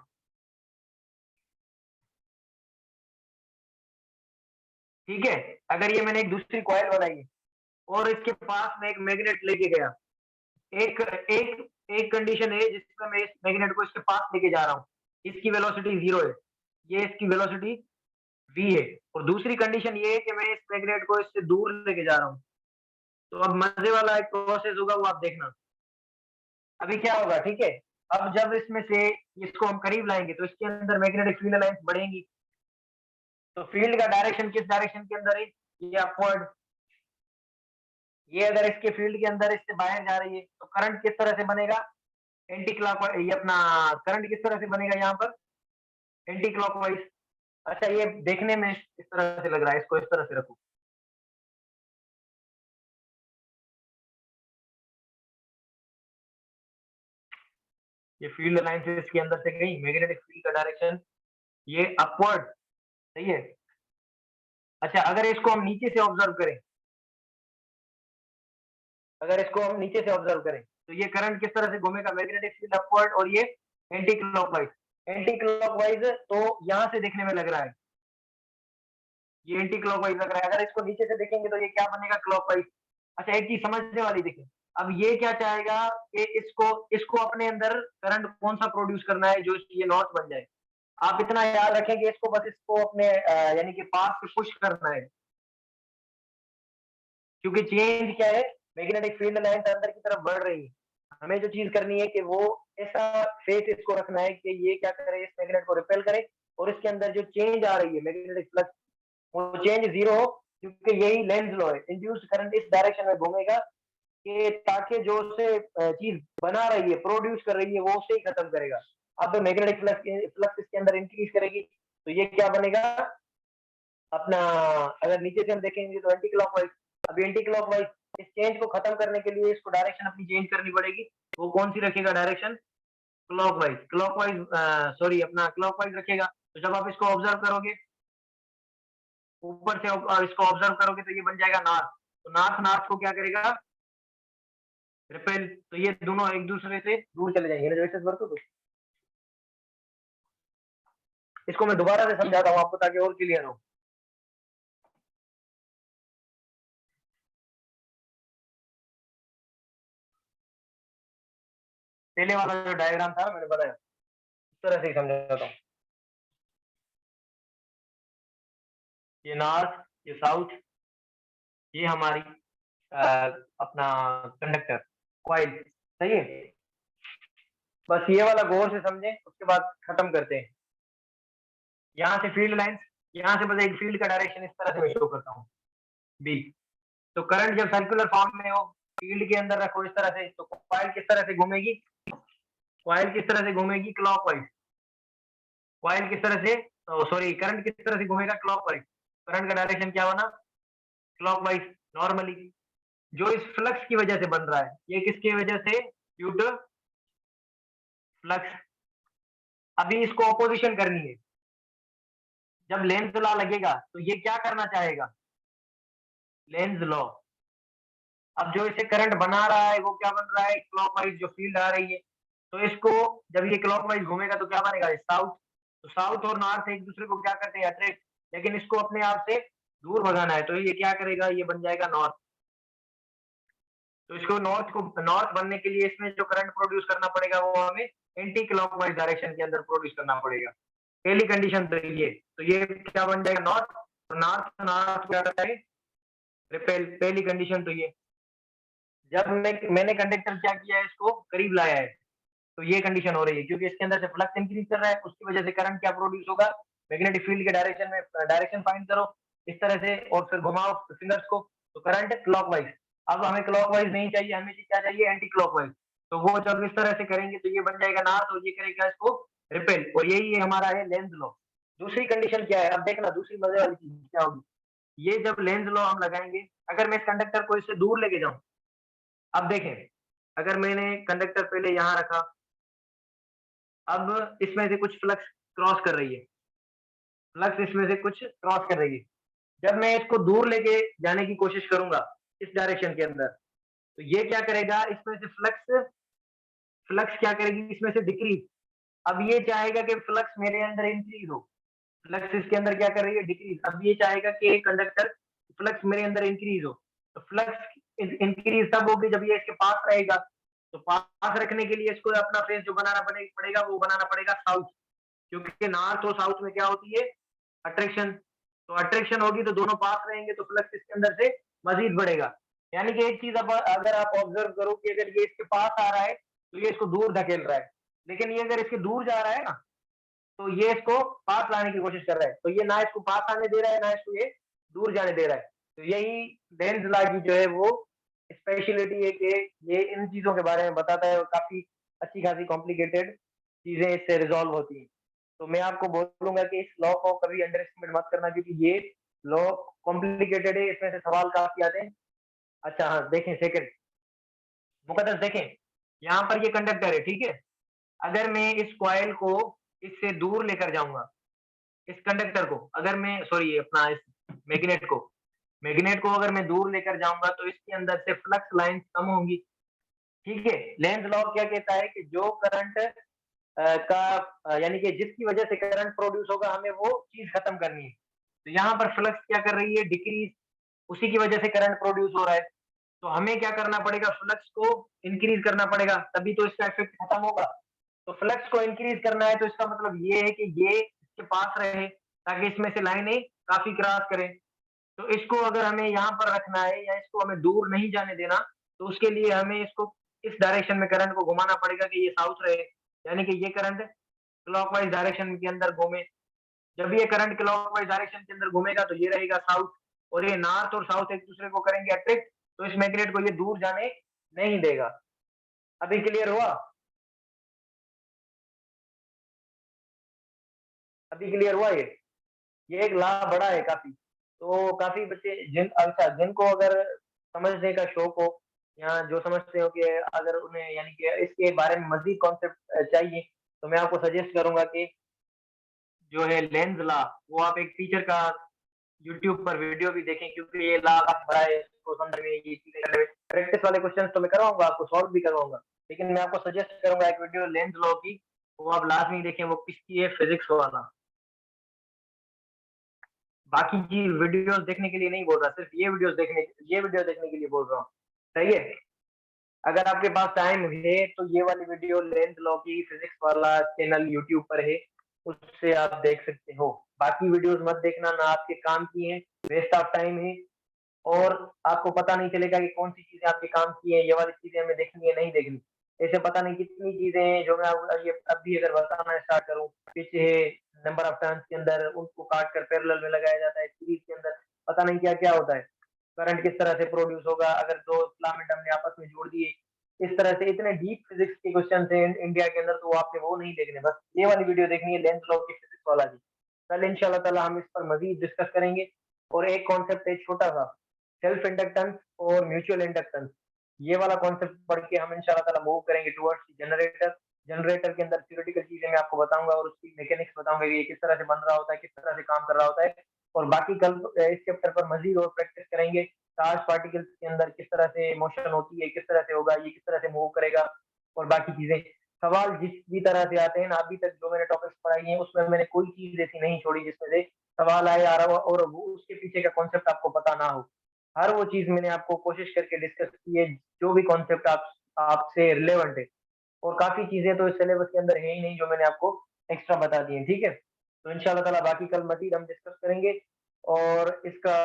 ठीक है, अगर ये मैंने एक दूसरी कॉइल बनाई है और इसके पास में एक मैग्नेट लेके गया, एक एक एक कंडीशन है जिसमें मैं इस मैग्नेट को इसके पास लेके जा रहा हूँ, इसकी वेलोसिटी 0 है, ये इसकी वेलोसिटी v है, और दूसरी कंडीशन ये है कि मैं इस मैग्नेट को इससे दूर लेके जा रहा हूँ। तो अब मजे वाला एक प्रोसेस होगा, वो आप देखना। अभी क्या होगा, ठीक है, अब जब इसमें से इसको हम करीब लाएंगे तो इसके अंदर मैग्नेटिक फील्ड लाइंस बढ़ेंगी, तो फील्ड का डायरेक्शन किस डायरेक्शन के अंदर है, ये अपवर्ड। ये अगर इसके फील्ड के अंदर इससे बाहर जा रही है तो करंट किस तरह से बनेगा, एंटी क्लॉकवाइज। ये अपना करंट किस तरह से बनेगा यहाँ पर, एंटी क्लॉकवाइज। अच्छा, ये देखने में इस तरह से लग रहा है, इसको इस तरह से रखो। ये फील्ड लाइन से इसके अंदर से गई, मैग्नेटिक फील्ड का डायरेक्शन ये अपवर्ड, सही है। अच्छा, अगर इसको हम नीचे से ऑब्जर्व करें, अगर इसको हम नीचे से ऑब्जर्व करें तो ये करंट किस तरह से घूमेगा, मैग्नेटिक फील्ड अपवर्ड, और ये एंटी क्लॉकवाइज। एंटी क्लॉकवाइज तो यहां से देखने में लग रहा है, ये एंटी क्लॉकवाइज लग रहा है। अगर इसको नीचे से देखेंगे तो ये क्या बनेगा, क्लॉकवाइज। अच्छा, एक चीज समझने वाली देखिए, अब ये क्या चाहेगा कि इसको इसको अपने अंदर करंट कौन सा प्रोड्यूस करना है जो ये नॉर्थ बन जाए। आप इतना याद रखेंगे, इसको बस इसको अपने यानी कि पास से पुश करना है, क्योंकि चेंज क्या है, मैग्नेटिक फील्ड लाइन अंदर की तरफ बढ़ रही है। हमें जो चीज करनी है कि वो ऐसा फेस इसको रखना है कि ये क्या करे, इस मैग्नेट को रिपेल करे, और इसके अंदर जो चेंज आ रही है मैग्नेटिक फ्लक्स, वो चेंज 0 हो, क्योंकि यही लेंज लॉ है, इंड्यूस्ड करंट इस डायरेक्शन में घूमेगा कि ताकि जो उसे चीज बना रही है, प्रोड्यूस कर रही है, वो उसे ही खत्म करेगा। अब तो मैग्नेटिक फ्लक्स इसके अंदर इंक्रीज करेगी, तो ये क्या बनेगा अपना, अगर नीचे से हम देखेंगे तो एंटी क्लॉकवाइज। अब एंटी क्लॉकवाइज, इस चेंज को खत्म करने के लिए इसको डायरेक्शन अपनी चेंज करनी पड़ेगी। वो कौन सी रखेगा डायरेक्शन, क्लॉकवाइज। क्लॉकवाइज सॉरी अपना क्लॉकवाइज रखेगा। तो जब आप इसको ऑब्जर्व करोगे, ऊपर से इसको ऑब्जर्व करोगे तो ये बन जाएगा नॉर्थ। तो नॉर्थ नॉर्थ को क्या करेगा, रिपेल, तो ये दोनों एक दूसरे से दूर चले जाएंगे ना, जो एक्सेस वर्क हो। इसको मैं दोबारा से समझाता हूँ आपको ताकि और क्लियर हो। पहले वाला जो डायग्राम था मैंने बताया, इस तरह से ही समझाता हूँ। ये नॉर्थ, ये साउथ, ये हमारी अपना कंडक्टर कॉइल, सही है। बस ये वाला गौर से समझें, उसके बाद खत्म करते हैं। यहाँ से फील्ड लाइंस, यहाँ से बस एक फील्ड का डायरेक्शन इस तरह से मैं शो करता हूँ बी। तो करंट जब सर्कुलर फॉर्म में हो, फील्ड के अंदर रखो इस तरह से, तो कॉइल किस तरह से घूमेगी, कॉइल किस तरह से घूमेगी, क्लॉकवाइज। कॉइल किस तरह से, सॉरी, करंट किस तरह से घूमेगा, क्लॉकवाइज। करंट का डायरेक्शन क्या बना, क्लॉकवाइज नॉर्मली। जो इस फ्लक्स की वजह से बन रहा है, ये किसकी वजह से, ड्यू टू फ्लक्स। अभी इसको ऑपोजिशन करनी है। जब लेंज लॉ लगेगा तो ये क्या करना चाहेगा, लेंज लॉ। अब जो इसे करंट बना रहा है वो क्या बन रहा है, क्लॉकवाइज जो फील्ड आ रही है। तो इसको जब ये क्लॉकवाइज घूमेगा तो क्या बनेगा, साउथ। तो साउथ और नॉर्थ एक दूसरे को क्या करते हैं, अट्रैक्ट। लेकिन इसको अपने आप से दूर भगाना है, तो ये क्या करेगा, ये बन जाएगा नॉर्थ। तो इसको नॉर्थ बनने के लिए इसमें जो करंट प्रोड्यूस करना पड़ेगा वो हमें एंटी क्लॉकवाइज डायरेक्शन के अंदर प्रोड्यूस करना पड़ेगा। पहली कंडीशन तो ये क्या बन जाएगा, नॉर्थ। तो नॉर्थ नॉर्थ क्या करता है, रिपेल। पहली कंडीशन तो ये। जब मैंने कंडक्टर क्या किया है, इसको करीब लाया है, तो ये कंडीशन हो रही है, क्योंकि इसके अंदर से फ्लक्स इंक्रीज कर रहा है, उसकी वजह से करंट क्या प्रोड्यूस होगा, मैग्नेटिक फील्ड के डायरेक्शन में डायरेक्शन फाइंड करो इस तरह से, और फिर घुमाओ फिंगर्स को, तो करंट क्लॉकवाइज। अब हमें क्लॉकवाइज नहीं चाहिए, हमें क्या चाहिए, एंटी क्लॉकवाइज। तो वो जब इस तरह से करेंगे तो ये बन जाएगा नॉर्थ, और ये करेगा इसको रिपेल, और यही हमारा है लेंज लॉ। दूसरी कंडीशन क्या है, अब देखना दूसरी मजे वाली चीज क्या होगी। ये जब लेंज लॉ हम लगाएंगे, अगर मैं इस कंडक्टर को इससे दूर लेके जाऊं, अब देखें, अगर मैंने कंडक्टर पहले यहां रखा, अब इसमें से कुछ फ्लक्स क्रॉस कर रही है, फ्लक्स इसमें से कुछ क्रॉस कर रही है। जब मैं इसको दूर लेके जाने की कोशिश करूंगा इस डायरेक्शन के अंदर, तो ये क्या करेगा, इसमें से फ्लक्स फ्लक्स क्या करेगी, इसमें से डिक्रीज। अब ये चाहेगा कि फ्लक्स मेरे अंदर इंक्रीज हो, फ्लक्स इसके अंदर क्या कर रही है, डिक्रीज। अब ये चाहेगा कि कंडक्टर फ्लक्स मेरे अंदर इंक्रीज हो, तो फ्लक्स इंक्रीज तब होगी जब ये इसके पास रहेगा। तो पास रखने के लिए इसको अपना फेस जो बनाना पड़ेगा वो बनाना पड़ेगा साउथ, क्योंकि नॉर्थ और साउथ में क्या होती है, अट्रैक्शन। तो अट्रैक्शन होगी तो दोनों पास रहेंगे, तो फ्लक्स इसके अंदर से मजीद बढ़ेगा। यानी कि एक चीज अब अगर आप ऑब्जर्व करो कि अगर ये इसके पास आ रहा है तो ये इसको दूर धकेल रहा है, लेकिन ये अगर इसके दूर जा रहा है ना, तो ये इसको पास लाने की कोशिश कर रहा है। तो ये ना इसको पास आने दे रहा है, ना इसको ये दूर जाने दे रहा है। तो यही लेंज लॉ की जो है वो स्पेशलिटी है कि ये इन चीजों के बारे में बताता है, और काफी अच्छी खासी कॉम्प्लिकेटेड चीजें इससे रिजॉल्व होती हैं। तो मैं आपको बोलूंगा कि इस लॉ को कभी अंडर एस्टिमेट मत करना, क्योंकि ये लॉ कॉम्प्लिकेटेड है, इसमें से सवाल काफी आते हैं। अच्छा हाँ, देखें सेकंड मुकद्दस, देखें यहाँ पर ये कंडक्टर है, ठीक है। अगर मैं इस कॉइल को इससे दूर लेकर जाऊंगा, इस कंडक्टर को अगर मैं, सॉरी, अपना इस मैग्नेट को अगर मैं दूर लेकर जाऊंगा तो इसके अंदर से फ्लक्स लाइंस कम होंगी, ठीक है। लेंज लॉ क्या कहता है कि जो करंट यानी कि जिसकी वजह से करंट प्रोड्यूस होगा, हमें वो चीज खत्म करनी है। तो यहाँ पर फ्लक्स क्या कर रही है, डिक्रीज, उसी की वजह से करंट प्रोड्यूस हो रहा है। तो हमें क्या करना पड़ेगा, फ्लक्स को इंक्रीज करना पड़ेगा, तभी तो इसका इफेक्ट खत्म होगा। तो फ्लक्स को इंक्रीज करना है, तो इसका मतलब ये है कि ये इसके पास रहे, ताकि इसमें से लाइनें काफी क्रॉस करें। तो इसको अगर हमें यहाँ पर रखना है या इसको हमें दूर नहीं जाने देना, तो उसके लिए हमें इसको इस डायरेक्शन में करंट को घुमाना पड़ेगा कि ये साउथ रहे, यानी कि ये करंट क्लॉकवाइज डायरेक्शन के अंदर घूमे। जब ये करंट क्लॉकवाइज डायरेक्शन के अंदर घूमेगा तो ये रहेगा साउथ, और ये नॉर्थ और साउथ एक दूसरे को करेंगे अट्रैक्ट, तो इस मैग्नेट को ये दूर जाने नहीं देगा। अभी क्लियर हुआ, अभी क्लियर हुआ ये एक लाभ बड़ा है काफी। तो काफी बच्चे अच्छा, जिनको अगर समझने का शौक हो, या जो समझते हो कि अगर उन्हें यानी कि इसके बारे में मजीद कॉन्सेप्ट चाहिए, तो मैं आपको सजेस्ट करूंगा कि जो है लेंज लॉ, वो आप एक टीचर का यूट्यूब पर वीडियो भी देखें, क्योंकि ये लॉ काफी बड़ा है, उसको समझने में, ये चीज़ें करने में। प्रैक्टिस वाले क्वेश्चंस तो मैं करवाऊँगा, आपको सॉल्व भी करवाऊँगा। लेकिन मैं आपको सजेस्ट करूँगा एक वीडियो लेंज़ लॉ की, वो आप लाज़मी देखें, वो किसकी है? फिज़िक्स वाला। बाकी की वीडियोज़ देखने के लिए नहीं बोल रहा, सिर्फ़ ये वीडियो देखने के लिए बोल रहा हूँ। सही है? अगर आपके पास टाइम है तो ये वाली वीडियो लेंथ लॉ की फिजिक्स वाला चैनल यूट्यूब पर है, उससे आप देख सकते हो। बाकी वीडियोज़ मत देखना, ना आपके काम की हैं, वेस्ट ऑफ टाइम है और आपको पता नहीं चलेगा कि कौन-सी चीज़ें आपके काम की हैं, ये वाली चीज़ें हमें देखनी है, नहीं देखनी। ऐसे पता नहीं कितनी चीज़ें हैं जो मैं ये अभी अगर बताना स्टार्ट करूँ, पिच है, नंबर ऑफ टर्न्स के अंदर उनको काट कर पैरेलल में लगाया जाता है, सीरीज़ के अंदर पता नहीं क्या-क्या होता है। करंट किस तरह से प्रोड्यूस होगा अगर 2 फिलामेंट हमने आपस में जोड़ दिए। इस तरह से इतने डीप फिजिक्स के क्वेश्चन्स हैं इंडिया के अंदर, तो आपने वो नहीं देखने, बस ये वाली वीडियो देखनी है लेंज़ लॉ की फिजिक्स वाला जी। कल इंशाल्लाह ताला हम इस पर मज़ीद डिस्कस करेंगे और एक कॉन्सेप्ट है छोटा-सा, सेल्फ इंडक्टेंस और म्यूचुअल इंडक्टेंस। ये वाला कॉन्सेप्ट पढ़ के हम इंशाल्लाह ताला मूव करेंगे टुवर्ड्स जनरेटर। जनरेटर के अंदर थ्योरेटिकल चीज़ें मैं आपको बताऊँगा और उसकी मैकेनिक्स बताऊँगा कि ये किस तरह से बन रहा होता है, किस तरह से काम कर रहा होता है और बाकी कल इस चैप्टर पर मज़ीद और प्रैक्टिस करेंगे। चार्ज पार्टिकल्स के अंदर किस तरह से मोशन होती है, किस तरह से होगा, ये किस तरह से मूव करेगा और बाकी चीज़ें। सवाल जिस भी तरह से आते हैं ना, अभी तक जो मैंने टॉपिक्स पढ़ाई हैं, उसमें मैंने कोई चीज़ ऐसी नहीं छोड़ी जिसमें से सवाल आए आ रहा हो और वो उसके पीछे का कॉन्सेप्ट आपको पता ना हो। हर वो चीज़ मैंने आपको कोशिश करके डिस्कस की है, जो भी कॉन्सेप्ट आपसे रिलेवेंट है और काफ़ी चीज़ें तो इस सिलेबस के अंदर है ही नहीं जो मैंने आपको एक्स्ट्रा बता दी हैं, ठीक है? तो इंशाल्लाह ताला बाकी कल मज़ीद हम डिस्कस करेंगे और इसका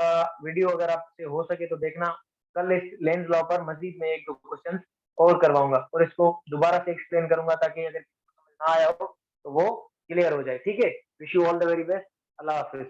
वीडियो अगर आपसे हो सके तो देखना। कल इस लेंस लॉ पर मज़ीद मैं 1-2 क्वेश्चंस और करवाऊँगा और इसको दोबारा से एक्सप्लेन करूँगा ताकि अगर समझ ना आया हो तो वो क्लियर हो जाए, ठीक है? Wish you all the very best. अल्लाह हाफ़िज़।